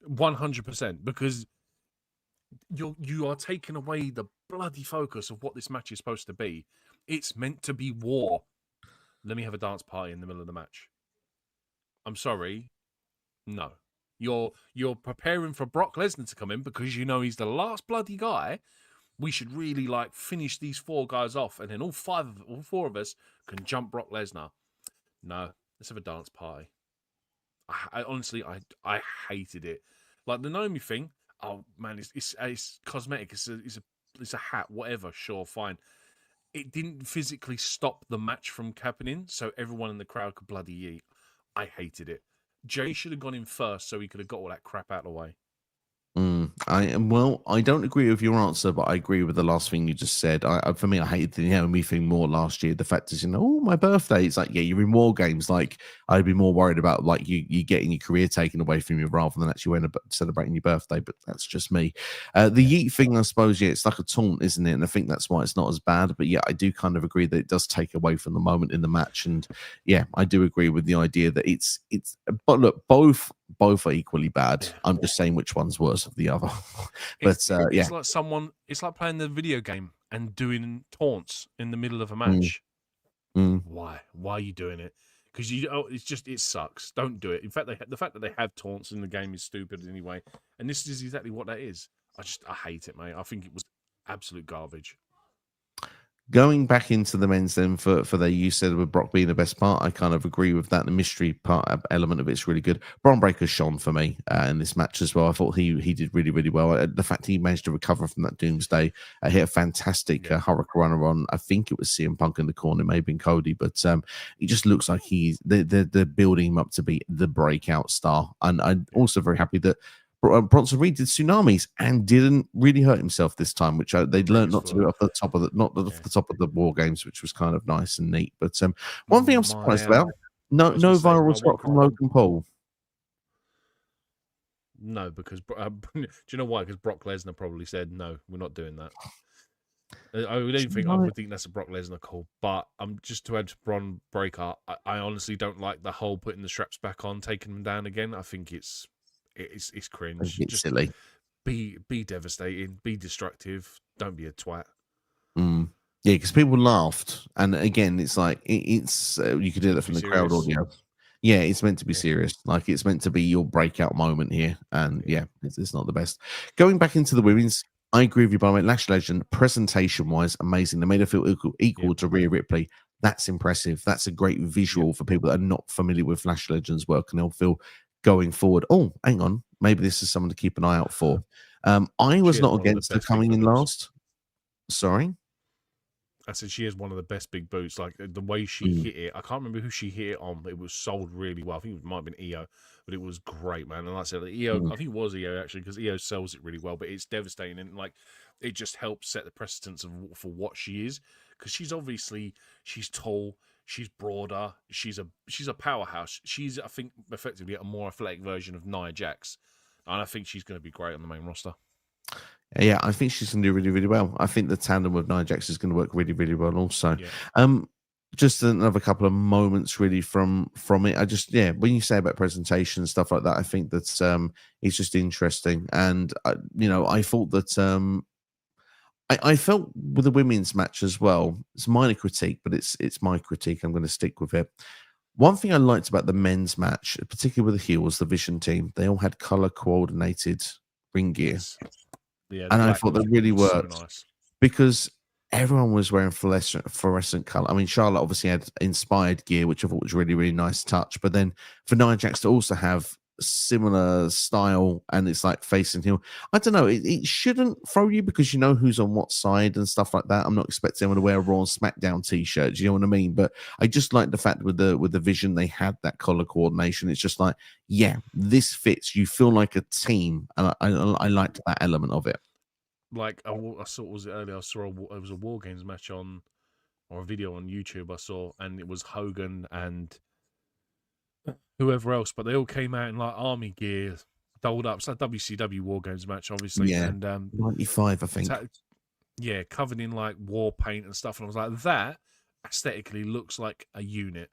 100%. Because you are taking away the bloody focus of what this match is supposed to be. It's meant to be war. Let me have a dance party in the middle of the match. I'm sorry. No. You're preparing for Brock Lesnar to come in because you know he's the last bloody guy. We should really like finish these 4 guys off, and then all 4 of us can jump Brock Lesnar. No, let's have a dance party. I honestly hated it. Like, the Naomi thing. Oh man, it's cosmetic. It's a hat, whatever. Sure, fine. It didn't physically stop the match from happening, so everyone in the crowd could bloody eat. I hated it. Jay should have gone in first so he could have got all that crap out of the way. I don't agree with your answer, but I agree with the last thing you just said. For me, I hated the Naomi thing more last year. The fact is, my birthday. It's like, yeah, you're in War Games. Like, I'd be more worried about like you getting your career taken away from you rather than actually celebrating your birthday. But that's just me. The yeet thing, I suppose, yeah, it's like a taunt, isn't it? And I think that's why it's not as bad. But yeah, I do kind of agree that it does take away from the moment in the match. And yeah, I do agree with the idea that it's. But look, both are equally bad. I'm just saying which one's worse of the other. But it's like it's like playing the video game and doing taunts in the middle of a match. Why are you doing it? Because it sucks. Don't do it. In fact, the fact that they have taunts in the game is stupid anyway. And this is exactly what that is. I hate it, mate. I think it was absolute garbage. Going back into the men's then for you said with Brock being the best part, I kind of agree with that. The mystery part element of it's really good. Bron Breakker shone for me in this match as well. I thought he did really, really well. The fact he managed to recover from that Doomsday, hit a fantastic Hurricane Runner on, I think it was CM Punk in the corner, maybe Cody, but he just looks like they're building him up to be the breakout star. And I'm also very happy that Bronson Reed did tsunamis and didn't really hurt himself this time, which they'd learned not to do off the top of the top of the War Games, which was kind of nice and neat. But one thing I'm surprised about: no viral spot from Logan Paul. No, because do you know why? Because Brock Lesnar probably said no, we're not doing that. I would think that's a Brock Lesnar call, but just to add to Bron Breakker, I honestly don't like the whole putting the straps back on, taking them down again. I think it's A cringe. bit Just silly. be devastating, be destructive. Don't be a twat. Mm. Yeah, because people laughed, and again, it's like it's you could do that Be from the crowd serious. audio. Yeah, it's meant to be Yeah, serious. Like it's meant to be your breakout moment here, and yeah, yeah, it's not the best. Going back into the women's, I agree with you. By the way, Lash Legend presentation wise, amazing. They made her feel equal yep, to Rhea Ripley. That's impressive. That's a great yep. visual for people that are not familiar with Lash Legend's work, and they'll feel going forward. Oh, hang on, maybe this is someone to keep an eye out for. I She was has not one of the against her best big coming in boots. last. Sorry. I said she has one of the best big boots. Like the way she Mm. hit it, I can't remember who she hit it on, but it was sold really well. I think it might have been EO, but it was great, man. And like I said, EO, Mm. I think it was EO actually, because EO sells it really well. But it's devastating, and like it just helps set the precedence for what she is, because she's tall, she's broader, she's a powerhouse. She's, I think, effectively a more athletic version of Nia Jax, and I think she's going to be great on the main roster. Yeah, I think she's going to do really, really well. I think the tandem with Nia Jax is going to work really, really well. Also, Yeah, um, just another couple of moments really from it. I just when you say about presentation and stuff like that, I think that it's just interesting. And I thought that I felt with the women's match as well. It's minor critique, but it's my critique. I'm going to stick with it. One thing I liked about the men's match, particularly with the heels, the Vision team, they all had color coordinated ring gear, yes, yeah. The and I black thought was that really so worked nice. because everyone was wearing fluorescent color. I mean, Charlotte obviously had inspired gear, which I thought was really, really nice touch. But then for Nia Jax to also have similar style and it's like facing heel, I don't know. It shouldn't throw you because you know who's on what side and stuff like that. I'm not expecting anyone to wear a Raw and SmackDown t-shirt. Do you know what I mean? But I just like the fact with the Vision they had that color coordination. It's just like, yeah, this fits. You feel like a team, and I liked that element of it. Like I saw, was it earlier? I saw it was a WarGames match on, or a video on YouTube I saw, and it was Hogan and whoever else, but they all came out in like army gear, doled up. It's like WCW WarGames match, obviously, Yeah, and 95, I think. yeah, covered in like war paint and stuff. And I was like, that aesthetically looks like a unit.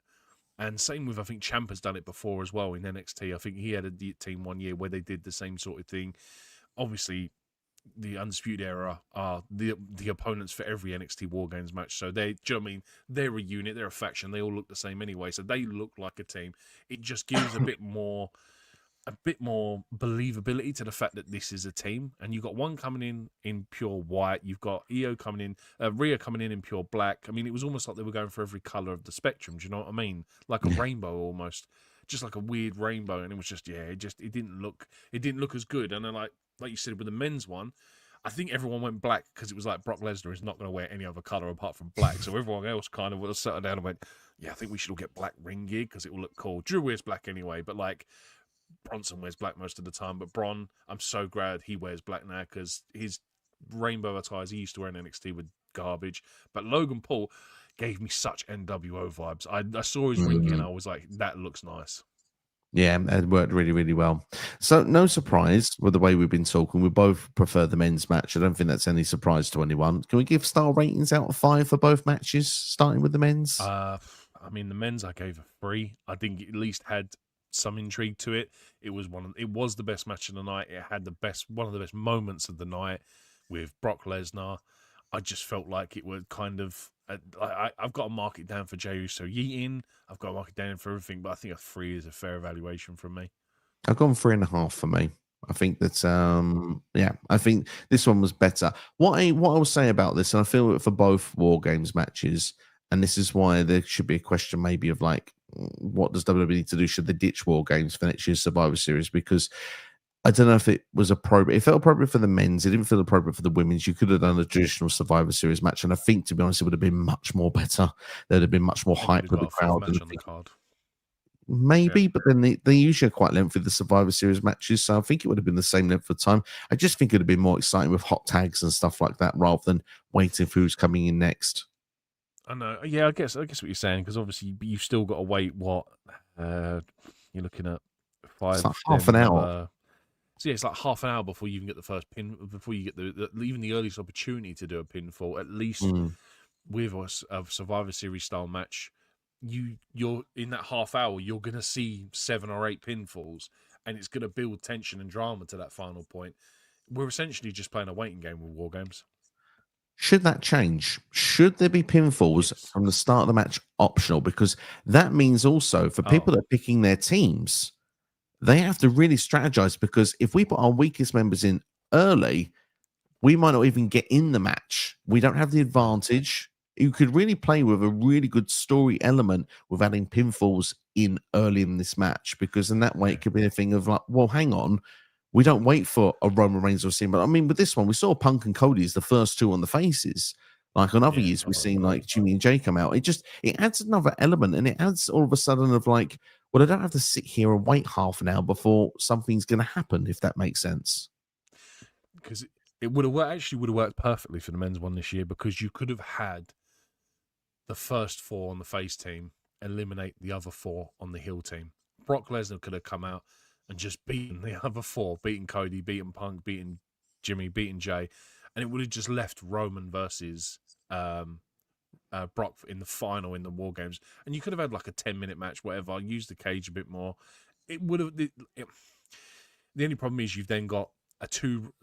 And same with, I think Ciampa's done it before as well in NXT. I think he had a team one year where they did the same sort of thing. Obviously, the Undisputed Era are the opponents for every NXT War Games match. So do you know what I mean? They're a unit, they're a faction. They all look the same anyway. So they look like a team. It just gives a bit more believability to the fact that this is a team. And you've got one coming in pure white. You've got EO coming in, Rhea coming in pure black. I mean, it was almost like they were going for every color of the spectrum. Do you know what I mean? Like a rainbow almost, just like a weird rainbow. And it was just it didn't look as good. And then like you said with the men's one, I think everyone went black because it was like Brock Lesnar is not going to wear any other color apart from black. So everyone else kind of settled down and went, yeah, I think we should all get black ring gear because it will look cool. Drew wears black anyway, but like Bronson wears black most of the time. But Bron, I'm so glad he wears black now because his rainbow attires he used to wear in NXT were garbage. But Logan Paul gave me such NWO vibes. I saw his ring gear and Mm. I was like, that looks nice. Yeah, it worked really, really well. So, no surprise with the way we've been talking. We both prefer the men's match. I don't think that's any surprise to anyone. Can we give star ratings out of 5 for both matches, starting with the men's? Uh, I mean, the men's I gave a 3. I think it at least had some intrigue to it. It was the best match of the night. It had one of the best moments of the night with Brock Lesnar. I just felt like it was kind of. I've got to mark it down for Jey Uso Yeeting. I've got to mark it down for everything, but I think a 3 is a fair evaluation from me. I've gone 3.5 for me. I think that I think this one was better. What I will say about this, and I feel it for both War Games matches, and this is why there should be a question maybe of like, what does WWE need to do? Should they ditch War Games for next year's Survivor Series? Because I don't know if it was appropriate. It felt appropriate for the men's. It didn't feel appropriate for the women's. You could have done a traditional Survivor Series match, and I think, to be honest, it would have been much more better. There'd have been much more I think you'd hype have with got the a fifth crowd. And match I on the think card. Yeah. maybe, but then they usually are quite lengthy, the Survivor Series matches. So I think it would have been the same length of time. I just think it would have been more exciting with hot tags and stuff like that rather than waiting for who's coming in next. I know. Yeah, I guess what you're saying, because obviously you've still got to wait. What you're looking at It's 5, like then half an hour. another. So yeah, it's like half an hour before you even get the first pin, before you get even the earliest opportunity to do a pinfall. At least Mm. with a Survivor Series style match, you're in that half hour, you're gonna see 7 or 8 pinfalls, and it's gonna build tension and drama to that final point. We're essentially just playing a waiting game with War Games. Should that change? Should there be pinfalls Yes. from the start of the match optional? Because that means also for Oh, people that are picking their teams, they have to really strategize because if we put our weakest members in early, we might not even get in the match. We don't have the no. advantage. You could really play with a really good story element with adding pinfalls in early in this match because in that way Yeah. it could be a thing of like, well, hang on, we don't wait for a Roman Reigns or Cena. But I mean, with this one, we saw Punk and Cody as the first two on the faces. Like on other Yeah. years, we've seen like Jimmy and Jay come out. It adds another element, and it adds all of a sudden of like, well, I don't have to sit here and wait half an hour before something's going to happen. If that makes sense. Because it would have actually would have worked perfectly for the men's one this year, because you could have had the first 4 on the face team eliminate the other 4 on the heel team. Brock Lesnar could have come out and just beaten the other 4, beaten Cody, beaten Punk, beaten Jimmy, beaten Jay, and it would have just left Roman versus Brock in the final in the War Games, and you could have had like a 10-minute match, whatever. Use the cage a bit more. It would have. The only problem is you've then got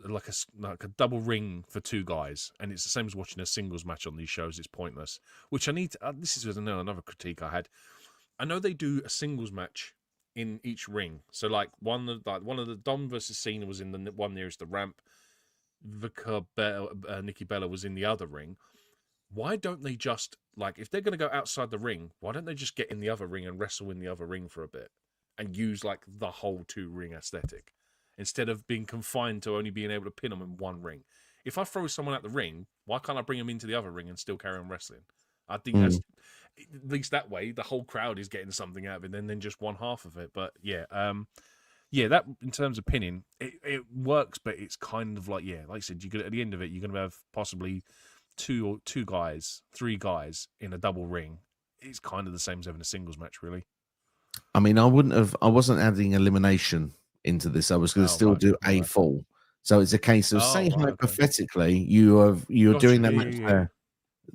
like a double ring for 2 guys, and it's the same as watching a singles match on these shows. It's pointless. Which I need to. This is another critique I had. I know they do a singles match in each ring. So like one of the Dom versus Cena was in the one nearest the ramp. Nikki Bella was in the other ring. Why don't they just, like, if they're going to go outside the ring, why don't they just get in the other ring and wrestle in the other ring for a bit and use like the whole 2-ring aesthetic instead of being confined to only being able to pin them in one ring? If I throw someone out the ring, why can't I bring them into the other ring and still carry on wrestling? I think Mm. that's, at least that way, the whole crowd is getting something out of it, and then just one half of it. But yeah, that in terms of pinning, it works, but it's kind of like, yeah, like I said, you could, at the end of it, you're going to have possibly two guys, 3 guys in a double ring. It's kind of the same as having a singles match, really. I mean, I wasn't adding elimination into this. I was going to Oh, still right. do a Right. fall. So it's a case of Oh, say right. Okay. hypothetically you're Gotcha. doing that Yeah, match yeah, yeah. there.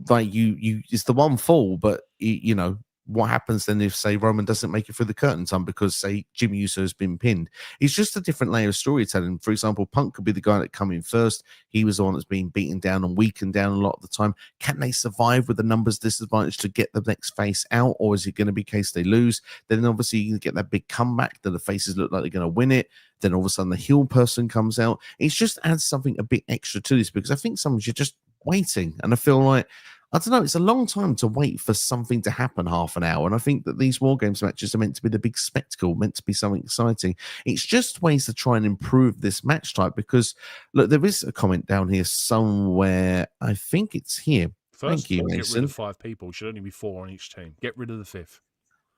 Like you it's the one fall, but you know what happens then if say Roman doesn't make it through the curtain time because say Jimmy Uso has been pinned. It's just a different layer of storytelling. For example, Punk could be the guy that come in first. He was the one that's been beaten down and weakened down a lot of the time. Can they survive with the numbers disadvantage to get the next face out, or is it going to be a case they lose? Then obviously you get that big comeback that the faces look like they're going to win it. Then all of a sudden the heel person comes out. It just adds something a bit extra to this because I think sometimes you're just waiting, and I feel like I don't know. It's a long time to wait for something to happen, half an hour. And I think that these War Games matches are meant to be the big spectacle, meant to be something exciting. It's just ways to try and improve this match type because, look, there is a comment down here somewhere. I think it's here. First Thank of you, all, get rid Mason. of 5 people. Should only be 4 on each team. Get rid of the 5th.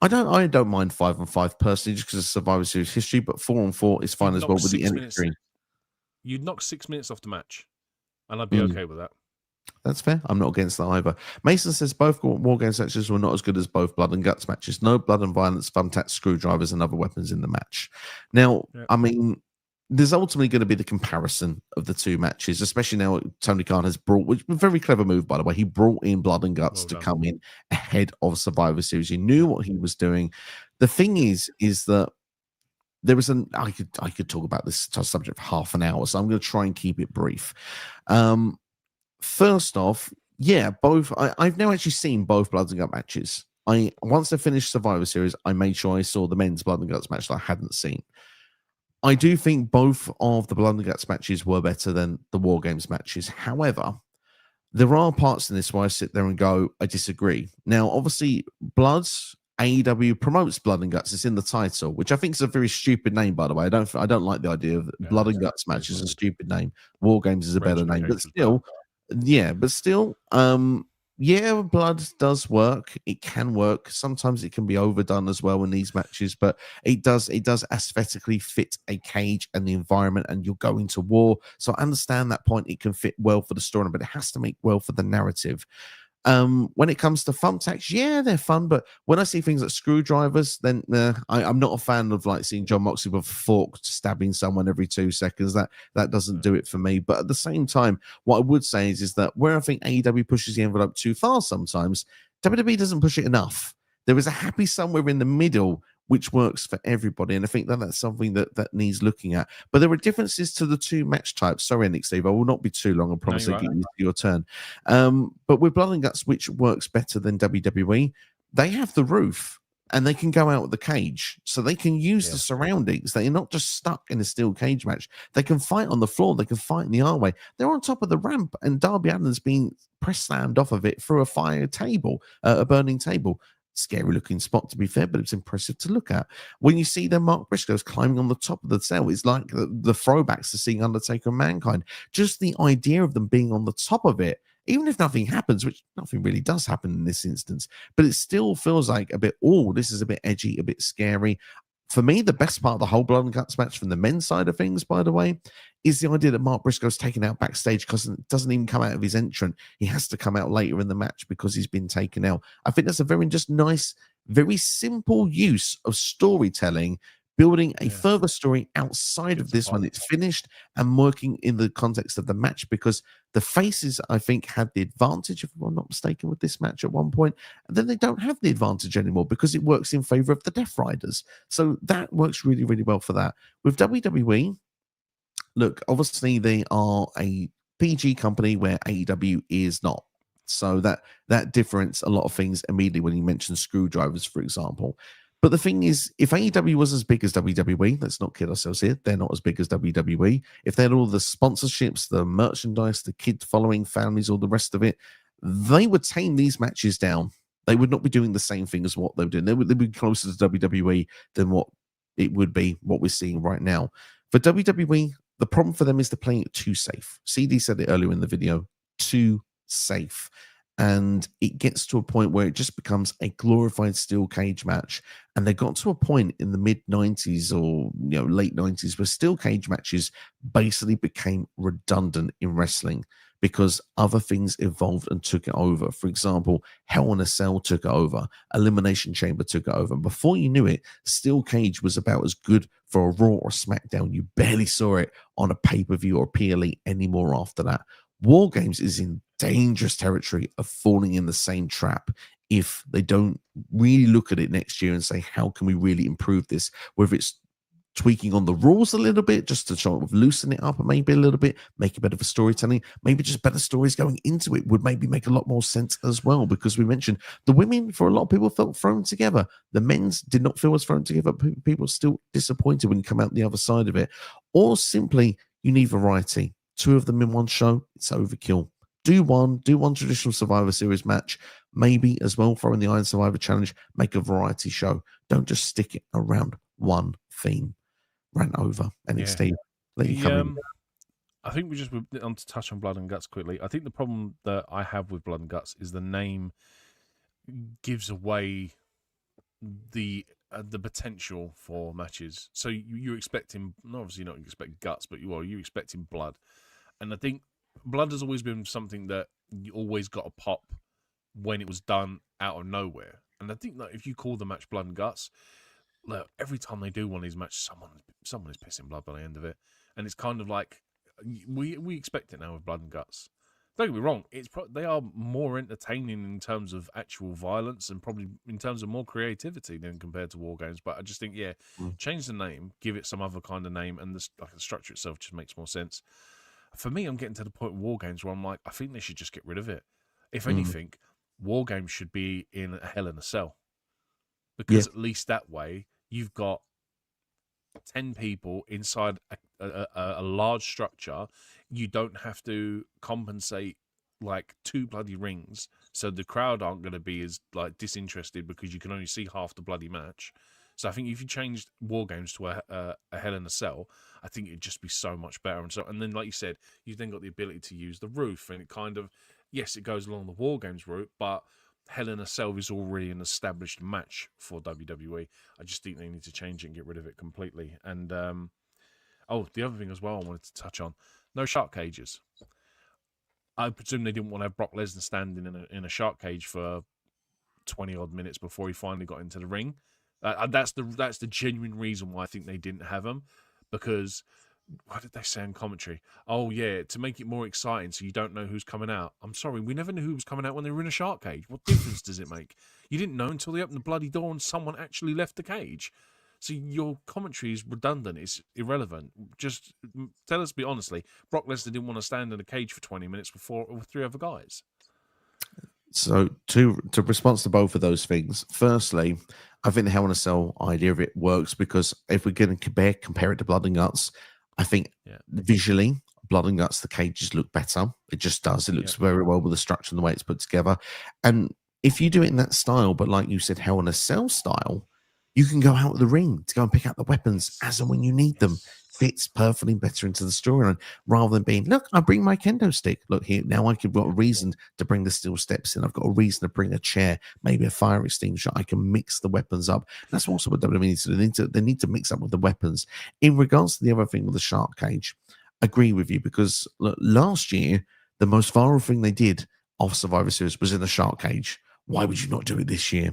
I don't mind 5-on-5 personally just because of Survivor Series history, but 4-on-4 is fine You'd as well knock with the 6 minutes. NXT. You'd knock 6 minutes off the match, and I'd be okay with that. That's fair. I'm not against that either. Mason says both War Games matches were not as good as both Blood and Guts matches. No blood and violence, thumbtacks, screwdrivers, and other weapons in the match. Now, Yep. I mean, there's ultimately going to be the comparison of the 2 matches, especially now Tony Khan has brought, which was a very clever move, by the way. He brought in Blood and Guts Well to done. come in ahead of Survivor Series. He knew what he was doing. The thing is that there was I could talk about this subject for half an hour, so I'm going to try and keep it brief. First off, yeah, both. I've now actually seen both Blood and Guts matches. Once I finished Survivor Series, I made sure I saw the men's Blood and Guts match that I hadn't seen. I do think both of the Blood and Guts matches were better than the War Games matches. However, there are parts in this where I sit there and go, I disagree. Now, obviously, AEW promotes Blood and Guts. It's in the title, which I think is a very stupid name, by the way. I don't like the idea of Blood and Guts match is a stupid name. War Games is a better name, but still, yeah, blood does work. It can work. Sometimes it can be overdone as well in these matches, but it does aesthetically fit a cage and the environment, and you're going to war. So I understand that point. It can fit well for the story, but it has to make well for the narrative. When it comes to thumbtacks, yeah, they're fun, but when I see things like screwdrivers, then I'm not a fan of like seeing John Moxley with a fork stabbing someone every 2 seconds. That doesn't do it for me. But at the same time, what I would say is that where I think AEW pushes the envelope too far sometimes, WWE doesn't push it enough. There is a happy somewhere in the middle which works for everybody, and I think that that's something that needs looking at. But there are differences to the two match types. Sorry, Nick Steve, I will not be too long. I promise I'll get you your turn. But with Blood and Guts, which works better than WWE, they have the roof and they can go out of the cage. So they can use the surroundings. They're not just stuck in a steel cage match. They can fight on the floor. They can fight in the armway. They're on top of the ramp, and Darby Allin's been press slammed off of it through a fire table, a burning table. Scary looking spot, to be fair, but it's impressive to look at. When you see them, Mark Briscoe's climbing on the top of the cell, it's like the throwbacks to seeing Undertaker and Mankind. Just the idea of them being on the top of it, even if nothing happens, which nothing really does happen in this instance, but it still feels like a bit, oh, this is a bit edgy, a bit scary. For me, the best part of the whole Blood and Guts match from the men's side of things, by the way, is the idea that Mark Briscoe's taken out backstage because it doesn't even come out of his entrance. He has to come out later in the match because he's been taken out. I think that's a very just nice, very simple use of storytelling, building a further story outside of this when it's finished and working in the context of the match, because the faces, I think, had the advantage, if I'm not mistaken, with this match at one point, and then they don't have the advantage anymore because it works in favor of the Death Riders. So that works really, really well for that. With WWE, look, obviously they are a PG company where AEW is not. So that difference a lot of things immediately when you mention screwdrivers, for example. But the thing is, if AEW was as big as WWE, let's not kid ourselves here, they're not as big as WWE. If they had all the sponsorships, the merchandise, the kid following families, all the rest of it, they would tame these matches down. They would not be doing the same thing as what they're doing. They'd be closer to WWE than what it would be, what we're seeing right now. For WWE, the problem for them is they're playing it too safe. CD said it earlier in the video, too safe. And it gets to a point where it just becomes a glorified steel cage match. And they got to a point in the mid 90s or late 90s where steel cage matches basically became redundant in wrestling because other things evolved and took it over. For example, Hell in a Cell took it over, Elimination Chamber took it over. And before you knew it, steel cage was about as good for a Raw or SmackDown. You barely saw it on a pay-per-view or PLE anymore after that. WarGames is in dangerous territory of falling in the same trap if they don't really look at it next year and say, how can we really improve this? Whether it's tweaking on the rules a little bit just to sort of loosen it up maybe a little bit, make a bit of a storytelling, maybe just better stories going into it would maybe make a lot more sense as well, because we mentioned the women, for a lot of people, felt thrown together. The men's did not feel as thrown together. People are still disappointed when you come out the other side of it. Or simply, you need variety. 2 of them in one show, it's overkill. Do one traditional Survivor Series match, maybe as well, throw in the Iron Survivor Challenge, make a variety show. Don't just stick it around one theme. Ran over NXT. Let you come in. I think we just want to touch on Blood and Guts quickly. I think the problem that I have with Blood and Guts is the name gives away the potential for matches. So you're expecting, obviously not expecting guts, but you're expecting blood. And I think blood has always been something that you always got a pop when it was done out of nowhere. And I think that if you call the match Blood and Guts, look, every time they do one of these matches, someone is pissing blood by the end of it. And it's kind of like, we expect it now with Blood and Guts. Don't get me wrong, they are more entertaining in terms of actual violence and probably in terms of more creativity than compared to WarGames. But I just think, change the name, give it some other kind of name, and the structure itself just makes more sense. For me, I'm getting to the point with WarGames where I'm like, I think they should just get rid of it. If anything, WarGames should be in a Hell in a Cell. Because at least that way, you've got 10 people inside a large structure. You don't have to compensate like 2 bloody rings, so the crowd aren't going to be as like disinterested because you can only see half the bloody match. So I think if you changed WarGames to a Hell in a Cell, I think it'd just be so much better. And then, like you said, you've then got the ability to use the roof, and it kind of, yes, it goes along the WarGames route, but Hell in a Cell is already an established match for WWE. I just think they need to change it and get rid of it completely. And the other thing as well I wanted to touch on, no shark cages. I presume they didn't want to have Brock Lesnar standing in a shark cage for 20 odd minutes before he finally got into the ring. That's the genuine reason why I think they didn't have him, because what did they say in commentary? Oh yeah, to make it more exciting, so you don't know who's coming out. I'm sorry, we never knew who was coming out when they were in a shark cage. What difference does it make? You didn't know until they opened the bloody door and someone actually left the cage. So your commentary is redundant. It's irrelevant. Just tell us, be honestly, Brock Lesnar didn't want to stand in a cage for 20 minutes before with 3 other guys. So to respond to both of those things, firstly, I think the Hell in a Cell idea of it works because if we're going to compare it to Blood and Guts, I think visually, Blood and Guts, the cages look better. It just does. It looks very well with the structure and the way it's put together. And if you do it in that style, but like you said, Hell in a Cell style, you can go out of the ring to go and pick up the weapons as and when you need them. Fits perfectly better into the storyline rather than being, look, I bring my kendo stick. Look here, now I've got a reason to bring the steel steps in. I've got a reason to bring a chair, maybe a fire extinguisher. I can mix the weapons up. That's also what WWE needs to do. They need to mix up with the weapons. In regards to the other thing with the shark cage, I agree with you because look, last year, the most viral thing they did of Survivor Series was in the shark cage. Why would you not do it this year?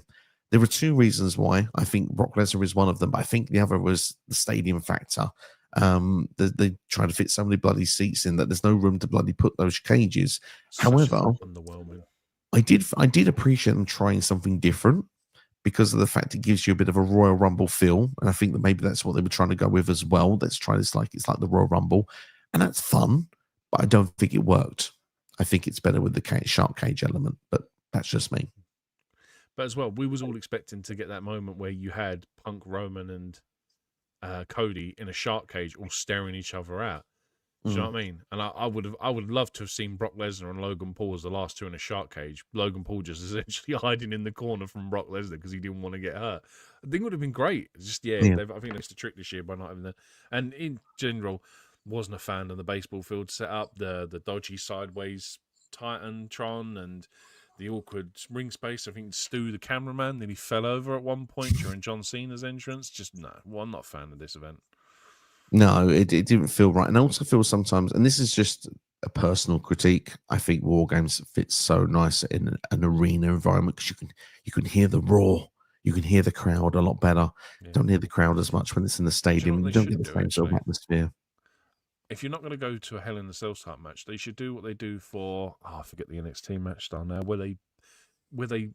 There were 2 reasons why. I think Brock Lesnar is one of them, but I think the other was the stadium factor. They try to fit so many bloody seats in that there's no room to bloody put those cages. However, I did appreciate them trying something different because of the fact it gives you a bit of a Royal Rumble feel, and I think that maybe that's what they were trying to go with as well. Let's try this like it's like the Royal Rumble, and that's fun, but I don't think it worked. I think it's better with the shark cage element, but that's just me. But as well, we was all expecting to get that moment where you had Punk, Roman, and Cody in a shark cage, all staring each other out. Do you know what I mean? And I would love to have seen Brock Lesnar and Logan Paul as the last 2 in a shark cage. Logan Paul just essentially hiding in the corner from Brock Lesnar because he didn't want to get hurt. I think it would have been great. It's just I think that's the trick this year by not having that. And in general, wasn't a fan of the baseball field setup, the dodgy sideways Titantron and the awkward ring space. I think Stu, the cameraman, then he fell over at one point during John Cena's entrance. Just no, well, I'm not a fan of this event. No, it didn't feel right. And I also feel sometimes, and this is just a personal critique, I think WarGames fits so nice in an arena environment because you can hear the roar. You can hear the crowd a lot better. Yeah. Don't hear the crowd as much when it's in the stadium. You don't get the same sort of atmosphere. If you're not going to go to a Hell in a Cell type match, they should do what they do for I forget the NXT match style now, where they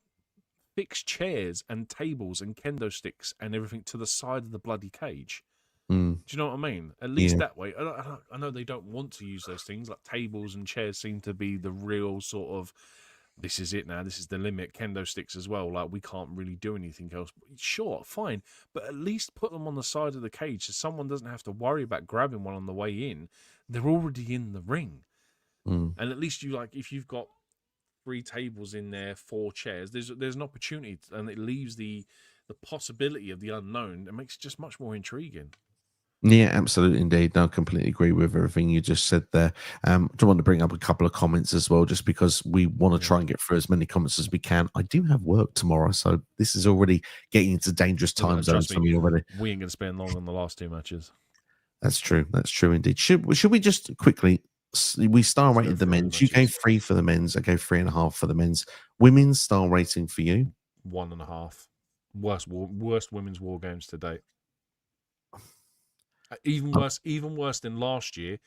fix chairs and tables and kendo sticks and everything to the side of the bloody cage. Do you know what I mean? At least that way. I know they don't want to use those things. Like tables and chairs seem to be the real sort of, this is it now. This is the limit. Kendo sticks as well. Like we can't really do anything else. Sure, fine. But at least put them on the side of the cage so someone doesn't have to worry about grabbing one on the way in. They're already in the ring. And at least if you've got 3 tables in there, 4 chairs, there's an opportunity and it leaves the possibility of the unknown. It makes it just much more intriguing. Yeah, absolutely, indeed. No, I completely agree with everything you just said there. I do want to bring up a couple of comments as well, just because we want to try and get through as many comments as we can. I do have work tomorrow, so this is already getting into dangerous time zones for me already. We ain't going to spend long on the last 2 matches. That's true. That's true indeed. Should we just quickly, we star rated the men's. You gave 3 for the men's. I gave 3.5 for the men's. Women's star rating for you? 1.5. Worst women's war games to date. Even worse than last year,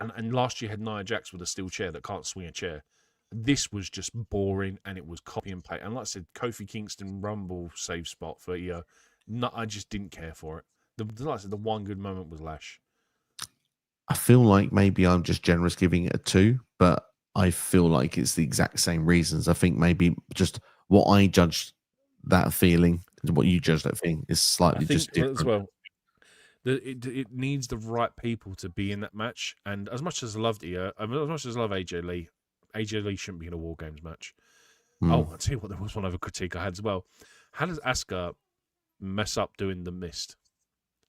and last year had Nia Jax with a steel chair that can't swing a chair. This was just boring, and it was copy and paste. And like I said, Kofi Kingston Rumble save spot for Io. No, I just didn't care for it. Like I said, the one good moment was Lash. I feel like maybe I'm just generous giving it a 2, but I feel like it's the exact same reasons. I think maybe just what I judged that feeling and what you judged that feeling is slightly just different. As well. It needs the right people to be in that match. And as much as I loved Io, as much as I love AJ Lee shouldn't be in a War Games match. Oh, I'll tell you what, there was one other critique I had as well. How does Asuka mess up doing the mist?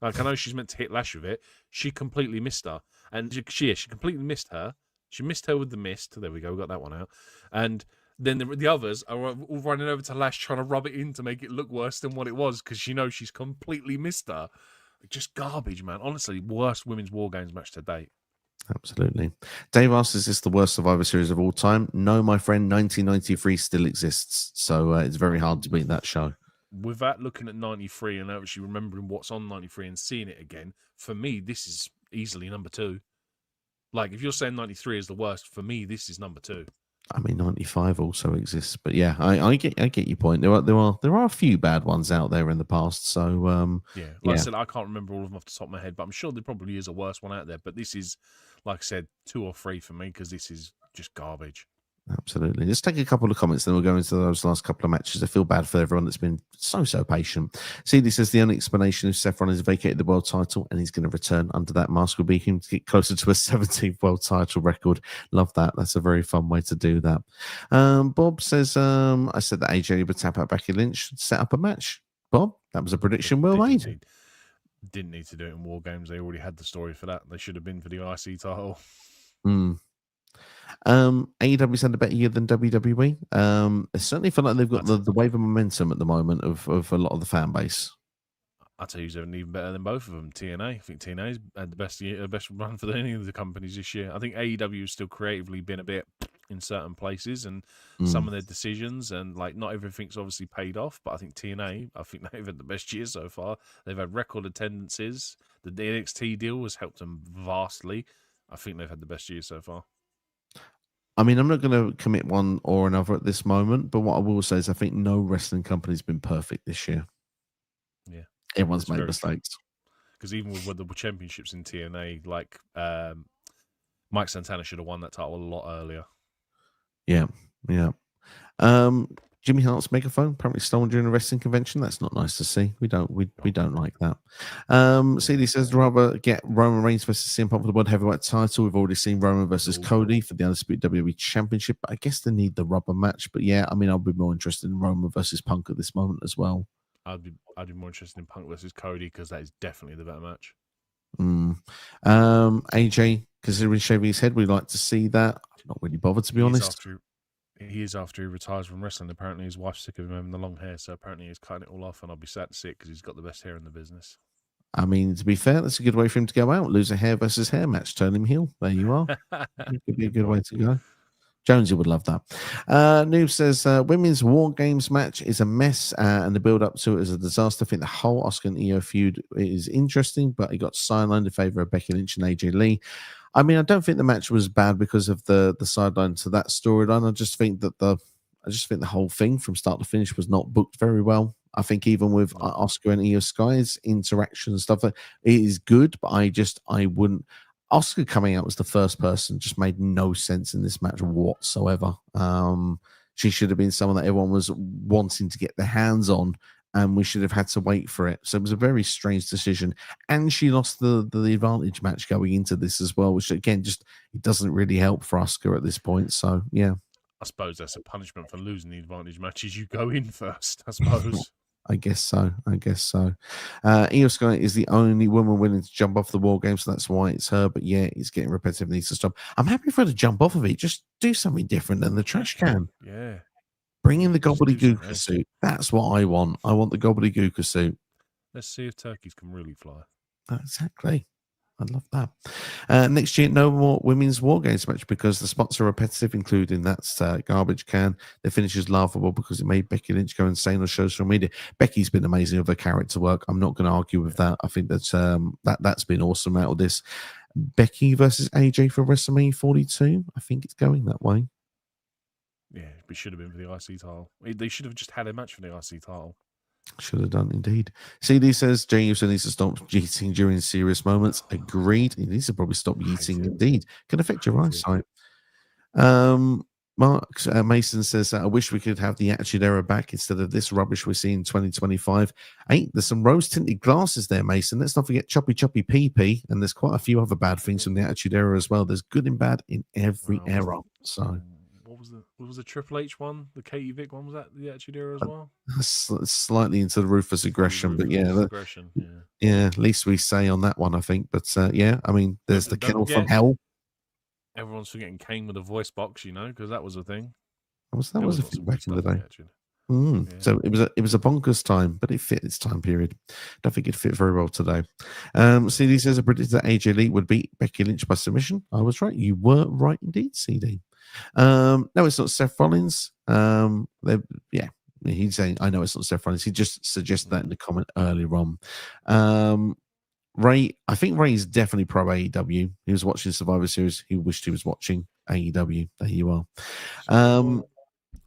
Like, I know she's meant to hit Lash with it. She completely missed her. And she completely missed her. She missed her with the mist. There we go. We got that one out. And then the others are all running over to Lash trying to rub it in to make it look worse than what it was because she knows she's completely missed her. Just garbage, man. Honestly, worst women's War Games match to date. Absolutely. Dave asks, is this the worst Survivor Series of all time? No, my friend, 1993 still exists. So it's very hard to beat that show. Without looking at 93 and actually remembering what's on 93 and seeing it again, for me, this is easily number 2. Like, if you're saying 93 is the worst, for me, this is number 2. I mean, 95 also exists, but yeah, I get your point. There are a few bad ones out there in the past. So Like I said, I can't remember all of them off the top of my head, but I'm sure there probably is a worse one out there. But this is, like I said, 2 or 3 for me because this is just garbage. Absolutely. Let's take a couple of comments, then we'll go into those last couple of matches. I feel bad for everyone that's been so patient. CD says the only explanation is Seth Rollins vacated the world title and he's going to return under that mask will be him to get closer to a 17th world title record. Love that. That's a very fun way to do that. Bob says, I said that AJ would tap out Becky Lynch, set up a match. Bob, that was a prediction well made. Didn't need to do it in WarGames. They already had the story for that. They should have been for the IC title. AEW's had a better year than WWE. I certainly feel like they've got the wave of momentum at the moment of a lot of the fan base. I'll tell you something even better than both of them. TNA. I think TNA's had the best run for any of the companies this year. I think AEW has still creatively been a bit in certain places and some of their decisions, and like not everything's obviously paid off. But I think TNA, they've had the best year so far. They've had record attendances. The NXT deal has helped them vastly. I think they've had the best year so far. I mean, I'm not going to commit one or another at this moment, but what I will say is I think no wrestling company's been perfect this year. Yeah. Everyone's made mistakes. Because even with the championships in TNA, like Mike Santana should have won that title a lot earlier. Yeah. Jimmy Hart's megaphone apparently stolen during a wrestling convention. That's not nice to see. We don't like that. CD says rather get Roman Reigns versus CM Punk for the World Heavyweight title. We've already seen Roman versus Cody for the Undisputed WWE Championship. I guess they need the rubber match. But yeah, I mean, I'll be more interested in Roman versus Punk at this moment as well. I'd be more interested in Punk versus Cody because that is definitely the better match. AJ, considering shaving his head, we'd like to see that. I'm not really bothered, to be honest. He is after he retires from wrestling. Apparently, his wife's sick of him having the long hair, so apparently he's cutting it all off, and I'll be sad to see it because he's got the best hair in the business. I mean, to be fair, that's a good way for him to go out. Lose a hair versus hair match, turn him heel. There you are. It could be a good way to go. Jonesy would love that. Noob says, women's War Games match is a mess, and the build-up to it is a disaster. I think the whole Asuka and Io feud is interesting, but it got sidelined in favor of Becky Lynch and AJ Lee. I mean, I don't think the match was bad because of the sideline to that storyline. I just think the whole thing from start to finish was not booked very well. I think even with Asuka and Io Sky's interaction and stuff, it is good, but I wouldn't. Asuka coming out was the first person, just made no sense in this match whatsoever. She should have been someone that everyone was wanting to get their hands on, and we should have had to wait for it. So it was a very strange decision. And she lost the advantage match going into this as well, which again, just it doesn't really help for Asuka at this point. So yeah. I suppose that's a punishment for losing the advantage matches. You go in first, I suppose. I guess so. Io Sky is the only woman willing to jump off the War Game, so that's why it's her. But yeah, it's getting repetitive. Needs to stop. I'm happy for her to jump off of it. Just do something different than the trash can. Yeah. Bring in the gobbledygooker suit. That's what I want. I want the gobbledygooker suit. Let's see if turkeys can really fly. Exactly. I'd love that. Next year, no more women's War Games match because the spots are repetitive, including that garbage can. The finish is laughable because it made Becky Lynch go insane on social media. Becky's been amazing with her character work. I'm not going to argue with that. I think that's been awesome out of this. Becky versus AJ for WrestleMania 42. I think it's going that way. Yeah, it should have been for the IC title. They should have just had a match for the IC title. Should have done, indeed. CD says Jay Uso needs to stop yeeting during serious moments. Agreed. He needs to probably stop yeeting, indeed. Can affect your eyesight. Mark Mason says, I wish we could have the Attitude Era back instead of this rubbish we're seeing in 2025. Hey, there's some rose-tinted glasses there, Mason. Let's not forget Choppy PP, and there's quite a few other bad things from the Attitude Era as well. There's good and bad in every era. So... What was the Triple H one? The Katie Vick one? Was that the Attitude Era as well? Slightly into the Ruthless Aggression, but yeah, yeah. At least we say on that one, I think. But yeah, I mean, there's the Kennel from Hell. Everyone's forgetting Kane with a voice box, because that was a thing. That was a thing back in the day. Yeah. So it was a bonkers time, but it fit its time period. Don't think it fit very well today. CD says I predicted that AJ Lee would beat Becky Lynch by submission. I was right. You were right indeed, CD. No, it's not Seth Rollins. Yeah, he's saying I know it's not Seth Rollins. He just suggested that in the comment earlier on. Ray, I think Ray is definitely pro AEW. He was watching Survivor Series. He wished he was watching AEW. There you are.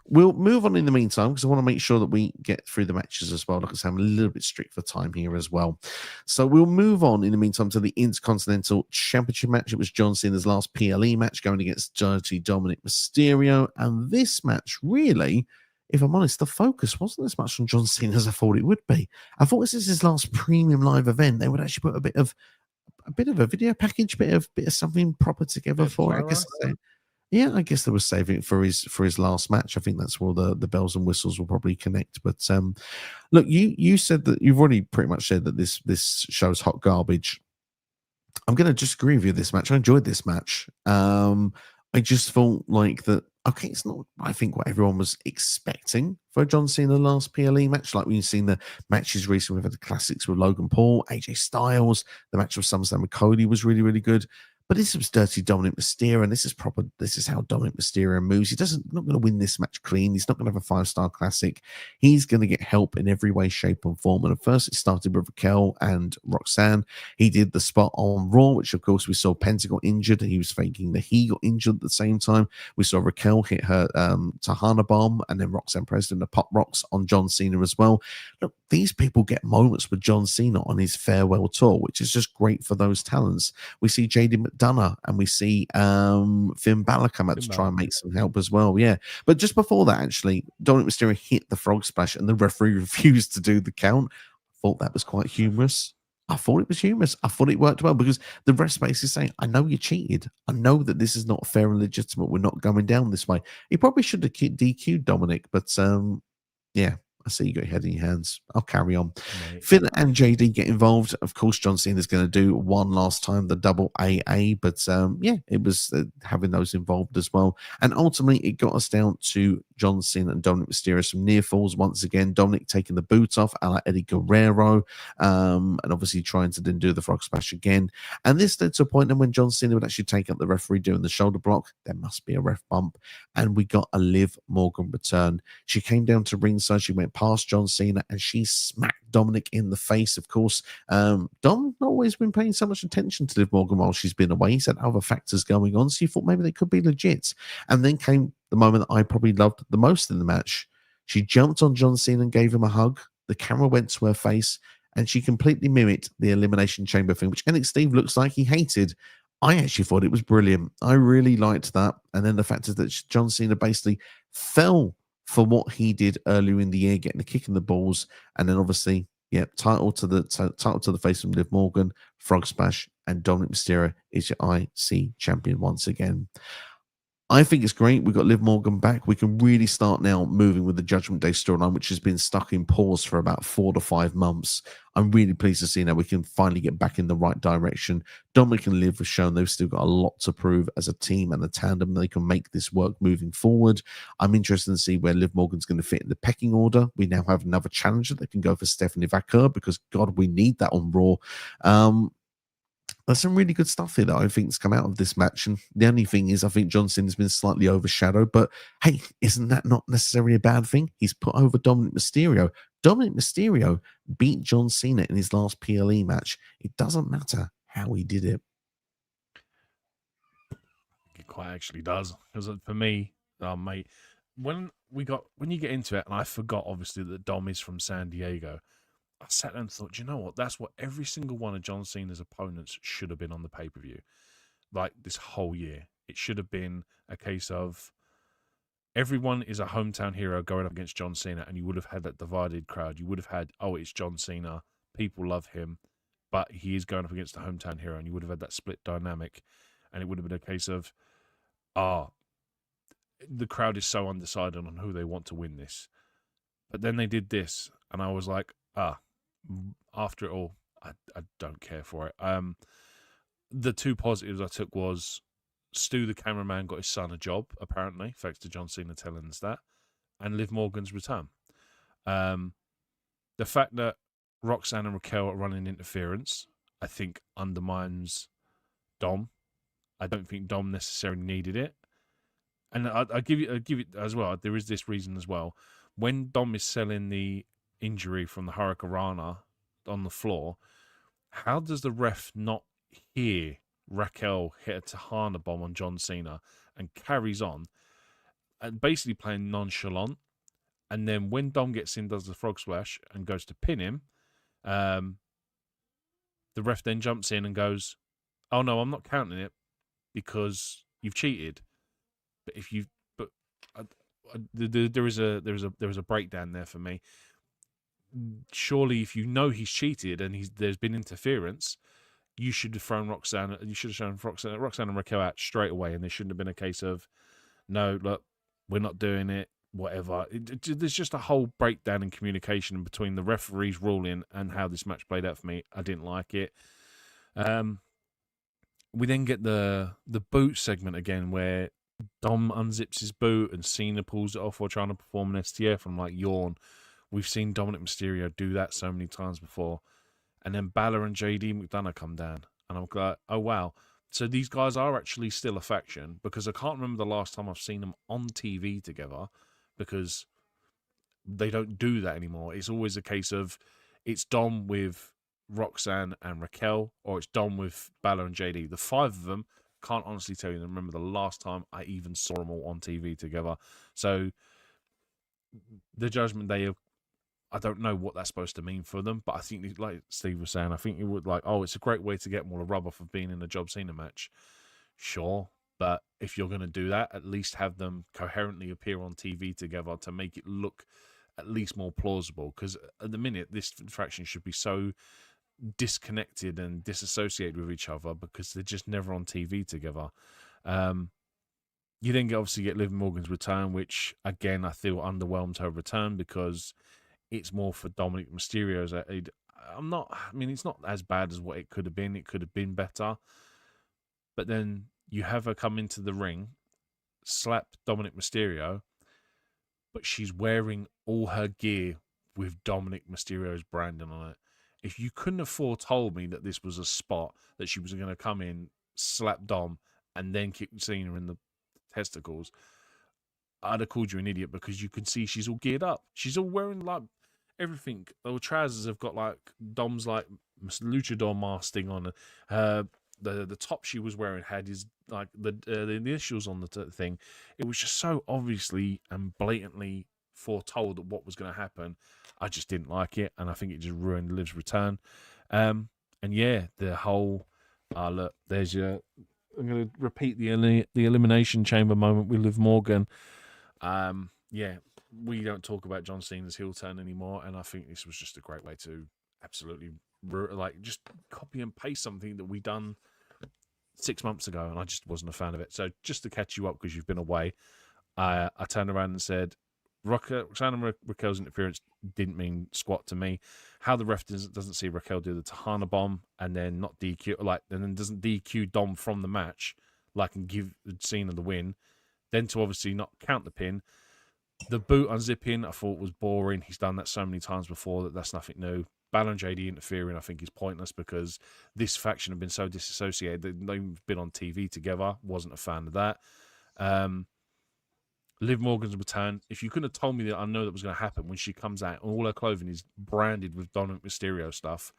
We'll move on in the meantime because I want to make sure that we get through the matches as well. Like I said, I'm a little bit strict for time here as well. So we'll move on in the meantime to the Intercontinental Championship match. It was John Cena's last PLE match going against Dirty Dominic Mysterio. And this match really, if I'm honest, the focus wasn't as much on John Cena as I thought it would be. I thought this is his last premium live event. They would actually put a bit of a video package, bit of something proper together for it. I guess yeah, I guess they were saving it for his last match. I think that's where the bells and whistles will probably connect. But look, you said that you've already pretty much said that this show's hot garbage. I'm going to disagree with you this match. I enjoyed this match. I just felt like that. Okay, it's not. I think what everyone was expecting for John Cena last PLE match. Like we've seen the matches recently, we've had the classics with Logan Paul, AJ Styles. The match with SummerSlam with Cody was really, really good. But this was Dirty Dominic Mysterio, and this is proper. This is how Dominic Mysterio moves. He's not going to win this match clean. He's not going to have a 5-star classic. He's going to get help in every way, shape, and form. And at first, it started with Raquel and Roxanne. He did the spot on Raw, which of course we saw Penta got injured. He was faking that he got injured at the same time. We saw Raquel hit her Tahana bomb, and then Roxanne Perez did the pop rocks on John Cena as well. Look, these people get moments with John Cena on his farewell tour, which is just great for those talents. We see JD McDonough and we see Finn Balor come out to try and make some help as well. Yeah. But just before that, actually, Dominic Mysterio hit the frog splash and the referee refused to do the count. I thought that was quite humorous. I thought it was humorous. I thought it worked well because the ref basically saying, I know you cheated. I know that this is not fair and legitimate. We're not going down this way. He probably should have DQ'd Dominic, but yeah. I see you got your head in your hands. I'll carry on. Mate. Finn and JD get involved. Of course, John Cena is going to do one last time, the double AA. But yeah, it was having those involved as well. And ultimately, it got us down to John Cena and Dominic Mysterio. Some near falls once again. Dominic taking the boot off, a la Eddie Guerrero. And obviously trying to then do the frog splash again. And this led to a point then when John Cena would actually take up the referee doing the shoulder block. There must be a ref bump. And we got a Liv Morgan return. She came down to ringside. She went past John Cena and she smacked Dominic in the face. Of course, Dom not always been paying so much attention to Liv Morgan while she's been away. He's had other factors going on, so you thought maybe they could be legit. And then came the moment that I probably loved the most in the match. She jumped on John Cena and gave him a hug. The camera went to her face and she completely mimicked the Elimination Chamber thing, which Alex Steve looks like he hated. I actually thought it was brilliant. I really liked that. And then the fact is that John Cena basically fell for what he did earlier in the year, getting the kick in the balls, and then obviously, yeah, title to the face from Liv Morgan, frog splash, and Dominic Mysterio is your IC champion once again. I think it's great. We've got Liv Morgan back. We can really start now moving with the Judgment Day storyline, which has been stuck in pause for about 4 to 5 months. I'm really pleased to see now we can finally get back in the right direction. Dominic and Liv have shown they've still got a lot to prove as a team and a tandem. They can make this work moving forward. I'm interested to see where Liv Morgan's going to fit in the pecking order. We now have another challenger that can go for Stephanie Vaquer because, God, we need that on Raw. There's some really good stuff here that I think has come out of this match. And the only thing is, I think John Cena's been slightly overshadowed. But hey, isn't that not necessarily a bad thing? He's put over Dominic Mysterio. Dominic Mysterio beat John Cena in his last PLE match. It doesn't matter how he did it. It quite actually does. Because for me, mate, when you get into it, and I forgot obviously that Dom is from San Diego. I sat there and thought, you know what? That's what every single one of John Cena's opponents should have been on the pay-per-view. Like this whole year. It should have been a case of everyone is a hometown hero going up against John Cena, and you would have had that divided crowd. You would have had, oh, it's John Cena. People love him, but he is going up against the hometown hero, and you would have had that split dynamic. And it would have been a case of, the crowd is so undecided on who they want to win this. But then they did this, and I was like, after it all, I don't care for it. The two positives I took was Stu, the cameraman, got his son a job, apparently, thanks to John Cena telling us that, and Liv Morgan's return. The fact that Roxanne and Raquel are running interference, I think, undermines Dom. I don't think Dom necessarily needed it. And I give it as well. There is this reason as well. When Dom is selling the injury from the Hurricanrana on the floor, how does the ref not hear Raquel hit a Tahana bomb on John Cena and carries on and basically playing nonchalant? And then when Dom gets in, does the frog splash and goes to pin him, the ref then jumps in and goes, "Oh no, I'm not counting it because you've cheated." But if you, but there is a breakdown there for me. Surely, if you know he's cheated and there's been interference, you should have thrown Roxanne. You should have shown Roxanne and Raquel out straight away, and there shouldn't have been a case of, no, look, we're not doing it. Whatever. There's just a whole breakdown in communication between the referee's ruling and how this match played out for me. I didn't like it. We then get the boot segment again, where Dom unzips his boot and Cena pulls it off while trying to perform an STF. I'm like, yawn. We've seen Dominic Mysterio do that so many times before. And then Balor and JD McDonough come down. And I'm like, oh, wow. So these guys are actually still a faction, because I can't remember the last time I've seen them on TV together, because they don't do that anymore. It's always a case of it's Dom with Roxanne and Raquel, or it's Dom with Balor and JD. The five of them, can't honestly tell you, remember the last time I even saw them all on TV together. So the Judgment Day, I don't know what that's supposed to mean for them, but I think, like Steve was saying, I think it would it's a great way to get more a rub off of being in a Job Cena match. Sure, but if you're going to do that, at least have them coherently appear on TV together to make it look at least more plausible. Because at the minute, this faction should be so disconnected and disassociated with each other because they're just never on TV together. You then obviously get Liv Morgan's return, which again I feel underwhelmed her return because it's more for Dominic Mysterio's. It's not as bad as what it could have been. It could have been better. But then you have her come into the ring, slap Dominic Mysterio, but she's wearing all her gear with Dominic Mysterio's branding on it. If you couldn't have foretold me that this was a spot, that she was going to come in, slap Dom, and then kick Cena in the testicles, I'd have called you an idiot, because you can see she's all geared up. She's all wearing like everything. The trousers have got like Dom's like luchador mask thing on. The top she was wearing had his like the initials on the thing. It was just so obviously and blatantly foretold that what was going to happen. I just didn't like it, and I think it just ruined Liv's return. And yeah, the whole look, there's your. I'm going to repeat the Elimination Chamber moment with Liv Morgan. Yeah, we don't talk about John Cena's heel turn anymore, and I think this was just a great way to absolutely just copy and paste something that we done 6 months ago, and I just wasn't a fan of it. So just to catch you up, because you've been away, I turned around and said, Roxanne and Raquel's interference didn't mean squat to me. How the ref doesn't see Raquel do the Tahana bomb and then not DQ, and then doesn't DQ Dom from the match, and give Cena the win, then to obviously not count the pin. The boot unzipping, I thought was boring. He's done that so many times before that's nothing new. Balor and JD interfering, I think, is pointless because this faction have been so disassociated that they've been on TV together. Wasn't a fan of that. Liv Morgan's return. If you couldn't have told me that, I know that was going to happen when she comes out and all her clothing is branded with Dominic Mysterio stuff.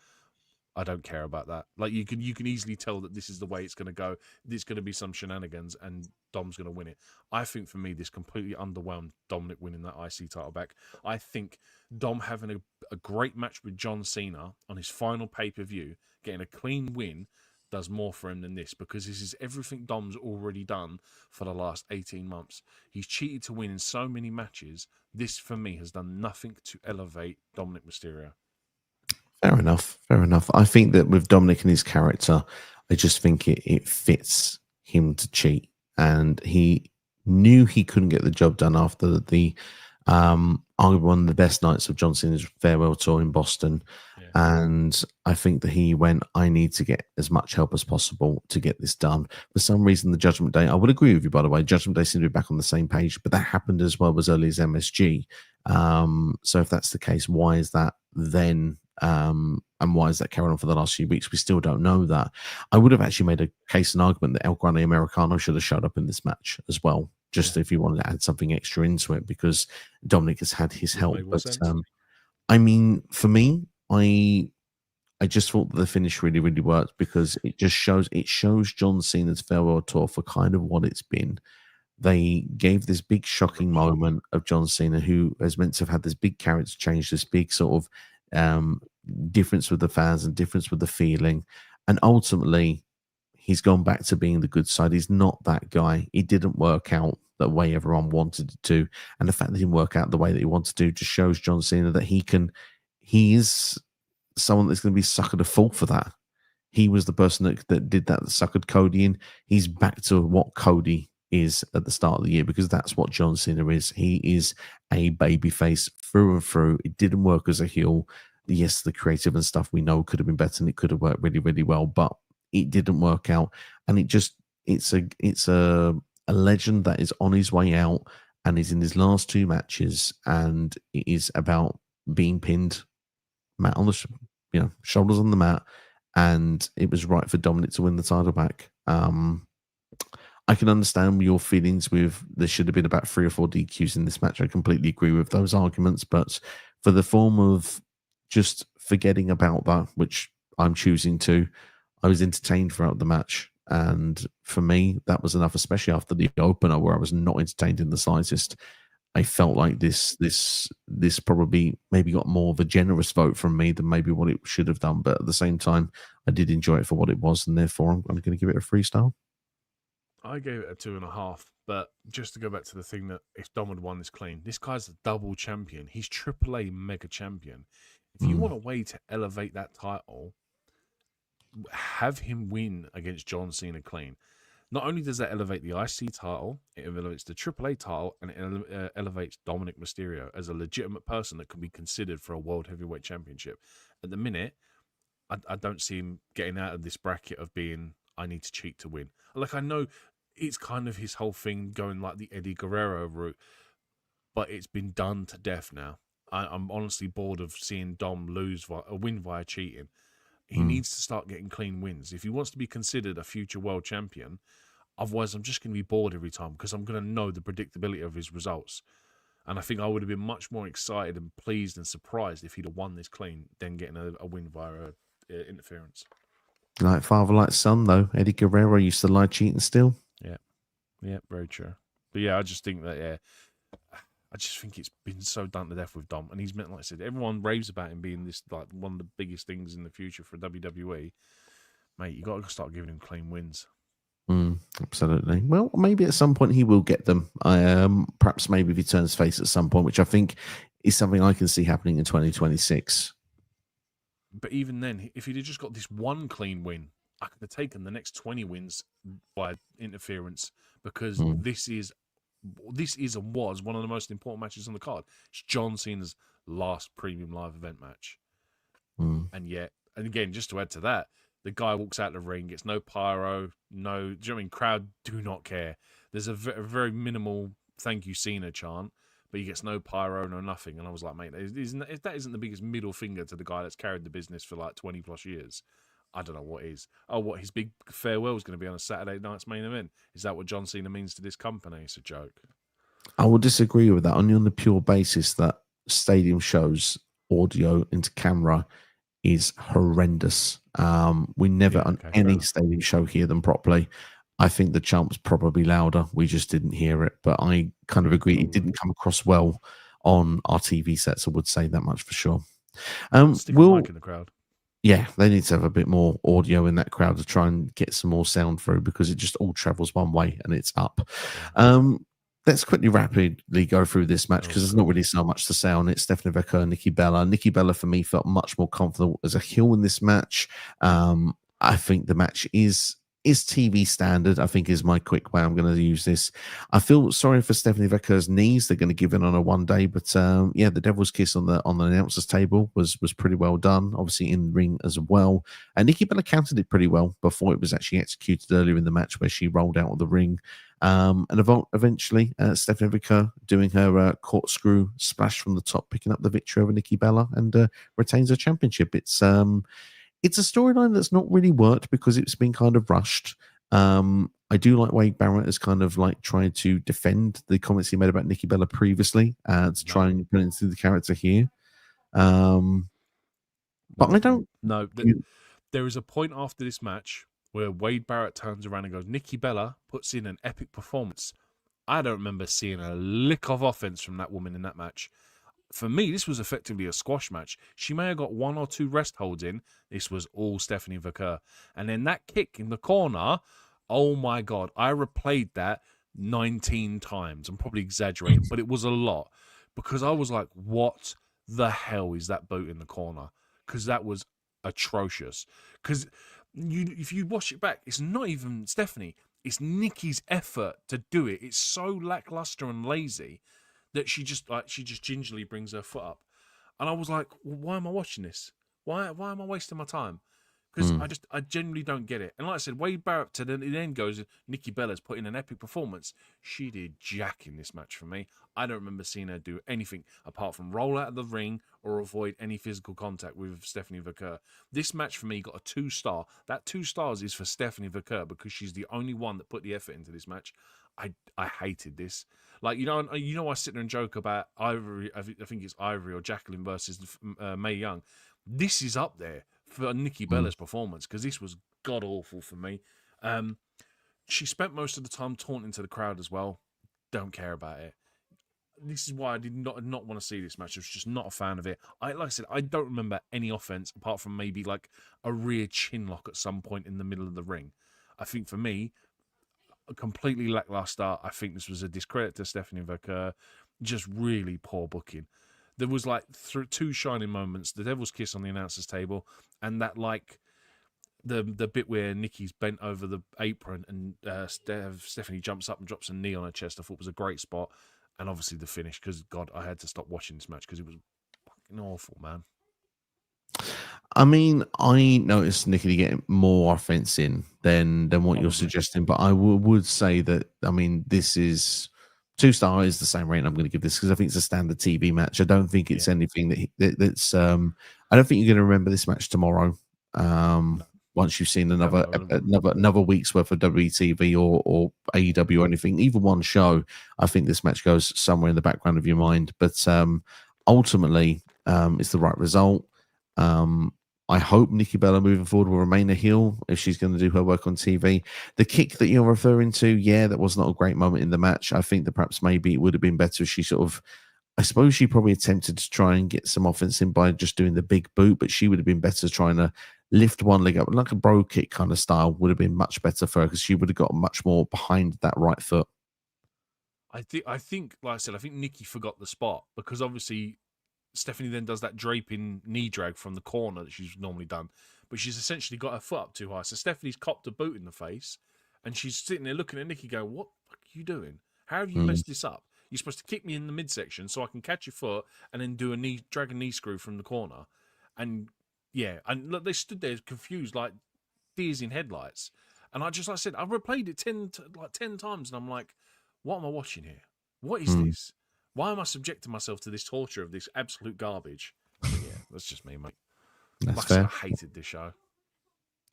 I don't care about that. You can easily tell that this is the way it's going to go. There's going to be some shenanigans and Dom's going to win it. I think for me, this completely underwhelmed Dominic winning that IC title back. I think Dom having a great match with John Cena on his final pay-per-view, getting a clean win, does more for him than this, because this is everything Dom's already done for the last 18 months. He's cheated to win in so many matches. This, for me, has done nothing to elevate Dominic Mysterio. Fair enough. I think that with Dominic and his character, I just think it fits him to cheat. And he knew he couldn't get the job done after the arguably one of the best nights of John Cena's farewell tour in Boston. Yeah. And I think that he went, I need to get as much help as possible to get this done. For some reason, the Judgment Day, I would agree with you, by the way, Judgment Day seemed to be back on the same page, but that happened as well as early as MSG. So if that's the case, why is that then? And why is that carrying on for the last few weeks? We still don't know that. I would have actually made a case and argument that El Grande Americano should have showed up in this match as well, just if you wanted to add something extra into it, because Dominic has had his help. But I mean, for me, I just thought that the finish really, really worked, because it shows John Cena's farewell tour for kind of what it's been. They gave this big shocking moment of John Cena, who is meant to have had this big character change, this big sort of difference with the fans and difference with the feeling. And ultimately, he's gone back to being the good side. He's not that guy. It didn't work out the way everyone wanted it to. And the fact that it didn't work out the way that he wanted to just shows John Cena that he is someone that's going to be suckered a fool for that. He was the person that did that suckered Cody in. He's back to what Cody is at the start of the year, because that's what John Cena is. He is a babyface through and through. It didn't work as a heel. Yes, the creative and stuff we know could have been better, and it could have worked really, really well, but it didn't work out. And it's a legend that is on his way out, and he's in his last two matches, and it is about being pinned, mat on the shoulders on the mat, and it was right for Dominic to win the title back. I can understand your feelings with there should have been about 3 or 4 DQs in this match. I completely agree with those arguments, but for the form of just forgetting about that, which I'm choosing to, I was entertained throughout the match. And for me, that was enough, especially after the opener where I was not entertained in the slightest. I felt like this probably maybe got more of a generous vote from me than maybe what it should have done. But at the same time, I did enjoy it for what it was, and therefore I'm going to give it a 3 star. I gave it a 2.5, but just to go back to the thing that if Dom had won this clean, this guy's a double champion. He's AAA mega champion. If you want a way to elevate that title, have him win against John Cena clean. Not only does that elevate the IC title, it elevates the AAA title, and it elevates Dominic Mysterio as a legitimate person that can be considered for a World Heavyweight Championship. At the minute, I don't see him getting out of this bracket of being, I need to cheat to win. Like, I know it's kind of his whole thing going like the Eddie Guerrero route, but it's been done to death now. I'm honestly bored of seeing Dom win via cheating. He needs to start getting clean wins if he wants to be considered a future world champion. Otherwise, I'm just going to be bored every time, because I'm going to know the predictability of his results. And I think I would have been much more excited and pleased and surprised if he'd have won this clean than getting a win via interference. Like father, like son, though. Eddie Guerrero used to lie cheating still. Yeah, very true. But yeah, I just think that, I just think it's been so done to death with Dom. And he's meant, like I said, everyone raves about him being this, like, one of the biggest things in the future for WWE. Mate, you got to start giving him clean wins. Absolutely. Well, maybe at some point he will get them. Perhaps maybe if he turns face at some point, which I think is something I can see happening in 2026. But even then, if he'd have just got this one clean win, I could have taken the next 20 wins by interference, because this is and was one of the most important matches on the card. It's John Cena's last premium live event match. And again, just to add to that, the guy walks out the ring, gets no pyro, no, do you know what I mean? Crowd do not care. There's a very minimal thank you Cena chant, but he gets no pyro, no nothing. And I was like, mate, if that isn't the biggest middle finger to the guy that's carried the business for like 20 plus years, I don't know what is. Oh, what, his big farewell is going to be on a Saturday night's main event? Is that what John Cena means to this company? It's a joke. I will disagree with that, only on the pure basis that stadium shows audio into camera is horrendous. We never on any stadium show hear them properly. I think the chant was probably louder. We just didn't hear it. But I kind of agree. It didn't come across well on our TV sets. I would say that much for sure. Stick a mic in the crowd. Yeah, they need to have a bit more audio in that crowd to try and get some more sound through, because it just all travels one way and it's up. Let's quickly rapidly go through this match, because there's not really so much to say on it. Stephanie Vecchio and Nikki Bella. Nikki Bella, for me, felt much more confident as a heel in this match. I think the match is is TV standard, I think, is my quick way I'm going to use this. I feel sorry for Stephanie Vecker's knees. They're going to give in on her one day, but yeah, the Devil's Kiss on the announcers table was pretty well done. Obviously in ring as well, and Nikki Bella countered it pretty well before it was actually executed earlier in the match, where she rolled out of the ring. And eventually, Stephanie Vicker doing her corkscrew splash from the top, picking up the victory over Nikki Bella, and retains her championship. It's a storyline that's not really worked because it's been kind of rushed. I do like Wade Barrett as kind of like trying to defend the comments he made about Nikki Bella previously, to try and put into the character here. But I don't. No, there is a point after this match where Wade Barrett turns around and goes, Nikki Bella puts in an epic performance. I don't remember seeing a lick of offense from that woman in that match. For me, this was effectively a squash match. She may have got 1 or 2 rest holds in. This was all Stephanie Vicker. And then that kick in the corner, oh my God, I replayed that 19 times. I'm probably exaggerating, but it was a lot. Because I was like, what the hell is that boot in the corner? Because that was atrocious. Because if you watch it back, it's not even Stephanie. It's Nikki's effort to do it. It's so lackluster and lazy that she just gingerly brings her foot up, and I was like, well, why am I watching this? Why am I wasting my time? Because I genuinely don't get it. And like I said, Wade Barrett to the end goes, Nikki Bella's put in an epic performance. She did jack in this match for me. I don't remember seeing her do anything apart from roll out of the ring or avoid any physical contact with Stephanie Vicker. This match for me got a 2-star. That 2 stars is for Stephanie Vicker because she's the only one that put the effort into this match. I hated this. Like, I sit there and joke about Ivory. I think it's Ivory or Jacqueline versus Mae Young. This is up there for Nikki Bella's performance because this was god awful for me. She spent most of the time taunting to the crowd as well. Don't care about it. This is why I did not want to see this match. I was just not a fan of it. Like I said, I don't remember any offense apart from maybe like a rear chin lock at some point in the middle of the ring. I think for me, completely lackluster. I think this was a discredit to Stephanie Vicker. Just really poor booking. There was like 2 shining moments: the Devil's Kiss on the announcers table, and that like the bit where Nikki's bent over the apron and Stephanie jumps up and drops a knee on her chest. I thought was a great spot, and obviously the finish. Because God, I had to stop watching this match because it was fucking awful, man. I mean, I noticed Nikki getting more offense in than what you're suggesting, but I would say that, I mean, this is 2 stars is the same rate I'm going to give this because I think it's a standard TV match. I don't think it's anything that's I don't think you're going to remember this match tomorrow. Once you've seen another week's worth of WTV or AEW or anything, even one show, I think this match goes somewhere in the background of your mind. But ultimately, it's the right result. I hope Nikki Bella moving forward will remain a heel if she's going to do her work on TV. The kick that you're referring to, yeah, that was not a great moment in the match. I think that perhaps maybe it would have been better if she sort of, I suppose she probably attempted to try and get some offense in by just doing the big boot, but she would have been better trying to lift one leg up, like a bro kick kind of style would have been much better for her because she would have got much more behind that right foot. I think, like I said, I think Nikki forgot the spot because obviously Stephanie then does that draping knee drag from the corner that she's normally done, but she's essentially got her foot up too high. So Stephanie's copped a boot in the face, and she's sitting there looking at Nikki going, what the fuck are you doing? How have you messed this up? You're supposed to kick me in the midsection so I can catch your foot and then do drag a knee screw from the corner. And yeah, and look, they stood there confused like deers in headlights. And I just, like I said, I replayed it 10 times, and I'm like, what am I watching here? What is this? Why am I subjecting myself to this torture of this absolute garbage? But yeah, that's just me, mate. That's fair. I hated this show.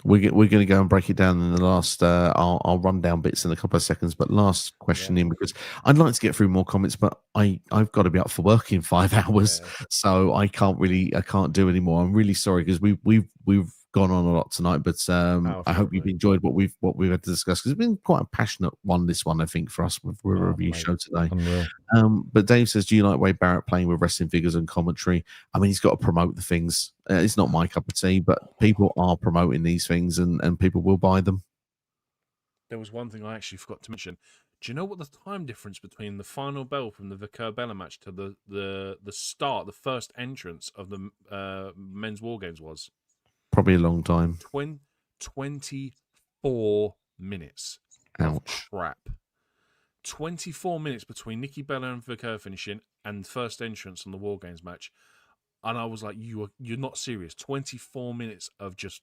We're going to go and break it down in the last. I'll run down bits in a couple of seconds, but last question in because I'd like to get through more comments, but I've got to be up for work in 5 hours, so I can't do anymore. I'm really sorry because we've gone on a lot tonight, but I hope you've enjoyed what we've had to discuss because it's been quite a passionate one. This one, I think, for us with a review show today. But Dave says, do you like Wade Barrett playing with wrestling figures and commentary? I mean, he's got to promote the things. It's not my cup of tea, but people are promoting these things and people will buy them. There was one thing I actually forgot to mention. Do you know what the time difference between the final bell from the Vicker Bella match to the start, the first entrance of the men's WarGames was? Probably a long time. 24 minutes of Ouch. crap. 24 minutes between Nikki Bella and Vicker finishing and first entrance on the War Games match. And I was like, you're not serious. 24 minutes of just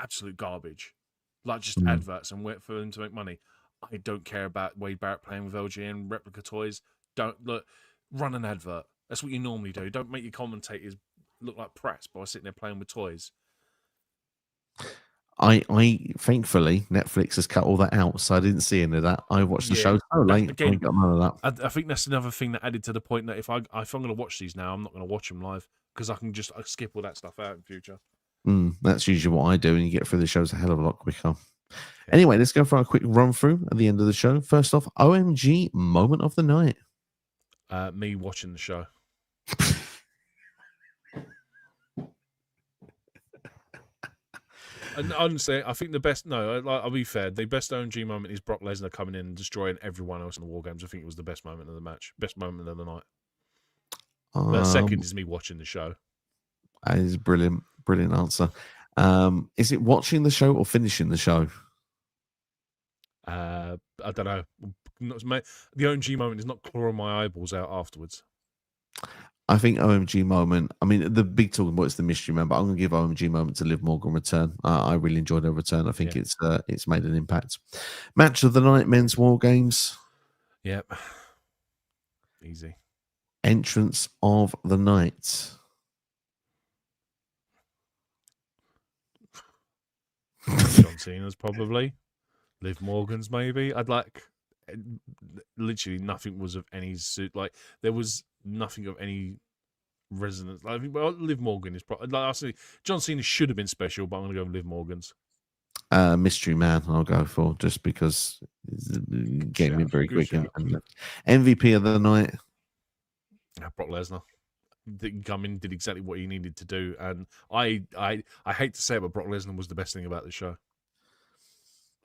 absolute garbage. Like just adverts and wait for them to make money. I don't care about Wade Barrett playing with LG and replica toys. Don't run an advert. That's what you normally do. Don't make your commentators look like prats by sitting there playing with toys. I thankfully Netflix has cut all that out, so I didn't see any of that. I watched the show so late. Again, I got none of that. I think that's another thing that added to the point that if I'm going to watch these now, I'm not going to watch them live because I can just skip all that stuff out in future. That's usually what I do, and you get through the shows a hell of a lot quicker. Yeah. Anyway, let's go for a quick run through at the end of the show. First off, OMG moment of the night. Me watching the show. And honestly, I think the best. No, I'll be fair. The best OMG moment is Brock Lesnar coming in and destroying everyone else in the War Games. I think it was the best moment of the match, best moment of the night. The second is me watching the show. That is brilliant answer. Is it watching the show or finishing the show? I don't know. The OMG moment is not clawing my eyeballs out afterwards. I think OMG moment. I mean, the big talking about is the mystery man, but I'm going to give OMG moment to Liv Morgan return. I really enjoyed her return. I think it's made an impact. Match of the night, men's War Games. Yep, easy. Entrance of the night. John Cena's probably. Liv Morgan's maybe. I'd like. Literally nothing was of any suit. Like there was nothing of any resonance. Like, well, Liv Morgan is probably. Like I say, John Cena should have been special, but I'm going to go with Liv Morgan's. Mystery man, I'll go for just because it gave me very quick. And MVP of the night. Brock Lesnar. Didn't come in, did exactly what he needed to do, and I hate to say it, but Brock Lesnar was the best thing about the show.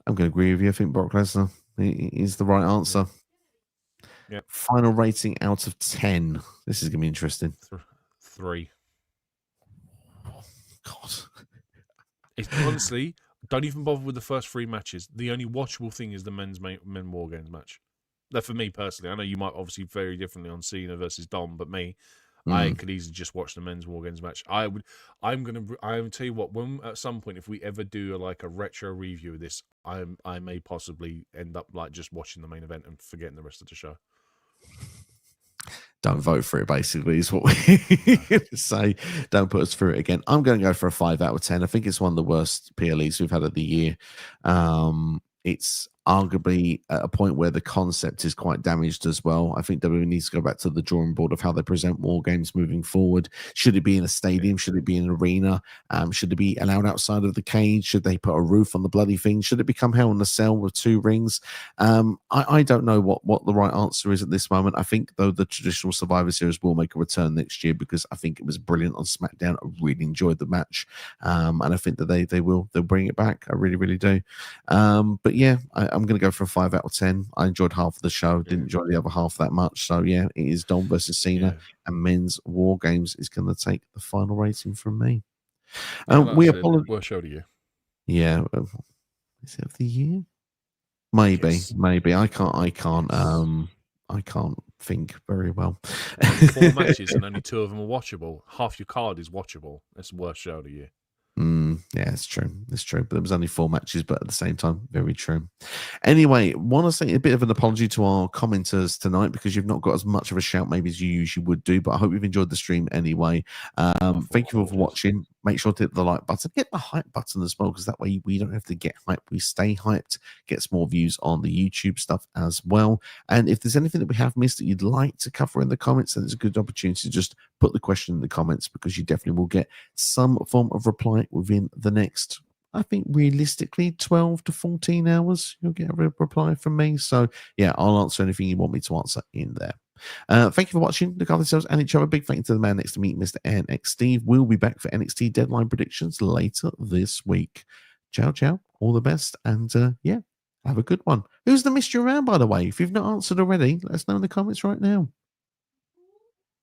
I'm going to agree with you. I think Brock Lesnar is the right answer. Yeah. Final rating out of 10. This is going to be interesting. 3. God. It's honestly, don't even bother with the first 3 matches. The only watchable thing is the men War Games match. That for me personally, I know you might obviously very differently on Cena versus Dom, but me, I could easily just watch the men's War Games match. I'm gonna tell you what. When at some point, if we ever do a retro review of this, I may possibly end up just watching the main event and forgetting the rest of the show. Don't vote for it, basically, is what we say. Don't put us through it again. I'm going to go for a 5 out of 10. I think it's one of the worst PLEs we've had of the year. It's arguably at a point where the concept is quite damaged as well. I think WWE needs to go back to the drawing board of how they present War Games moving forward. Should it be in a stadium? Should it be in an arena? Should it be allowed outside of the cage? Should they put a roof on the bloody thing? Should it become Hell in a Cell with 2 rings? I don't know what the right answer is at this moment. I think, though, the traditional Survivor Series will make a return next year because I think it was brilliant on SmackDown. I really enjoyed the match. And I think that they'll bring it back. I really, really do. But yeah, I'm going to go for a 5 out of 10. I enjoyed half of the show, didn't enjoy the other half that much. So yeah, it is Dom versus Cena, and men's War Games is going to take the final rating from me. We apologize. Worst show to you. Yeah, is it of the year? Maybe. I can't think very well. 4 matches and only 2 of them are watchable. Half your card is watchable. That's the worst show of the year. Yeah, it's true. But there was only 4 matches, but at the same time, very true. Anyway, want to say a bit of an apology to our commenters tonight because you've not got as much of a shout maybe as you usually would do, but I hope you've enjoyed the stream anyway. Thank you all for watching. Make sure to hit the like button, hit the hype button as well, because that way we don't have to get hyped. We stay hyped, gets more views on the YouTube stuff as well. And if there's anything that we have missed that you'd like to cover in the comments, then it's a good opportunity to just put the question in the comments, because you definitely will get some form of reply within the next, I think, realistically 12 to 14 hours. You'll get a reply from me. So yeah, I'll answer anything you want me to answer in there. Thank you for watching. Look after yourselves and each other. Big thank you to the man next to me, Mr. NX Steve. We'll be back for NXT deadline predictions later this week. Ciao. All the best. And yeah, have a good one. Who's the mystery around, by the way? If you've not answered already, let us know in the comments right now.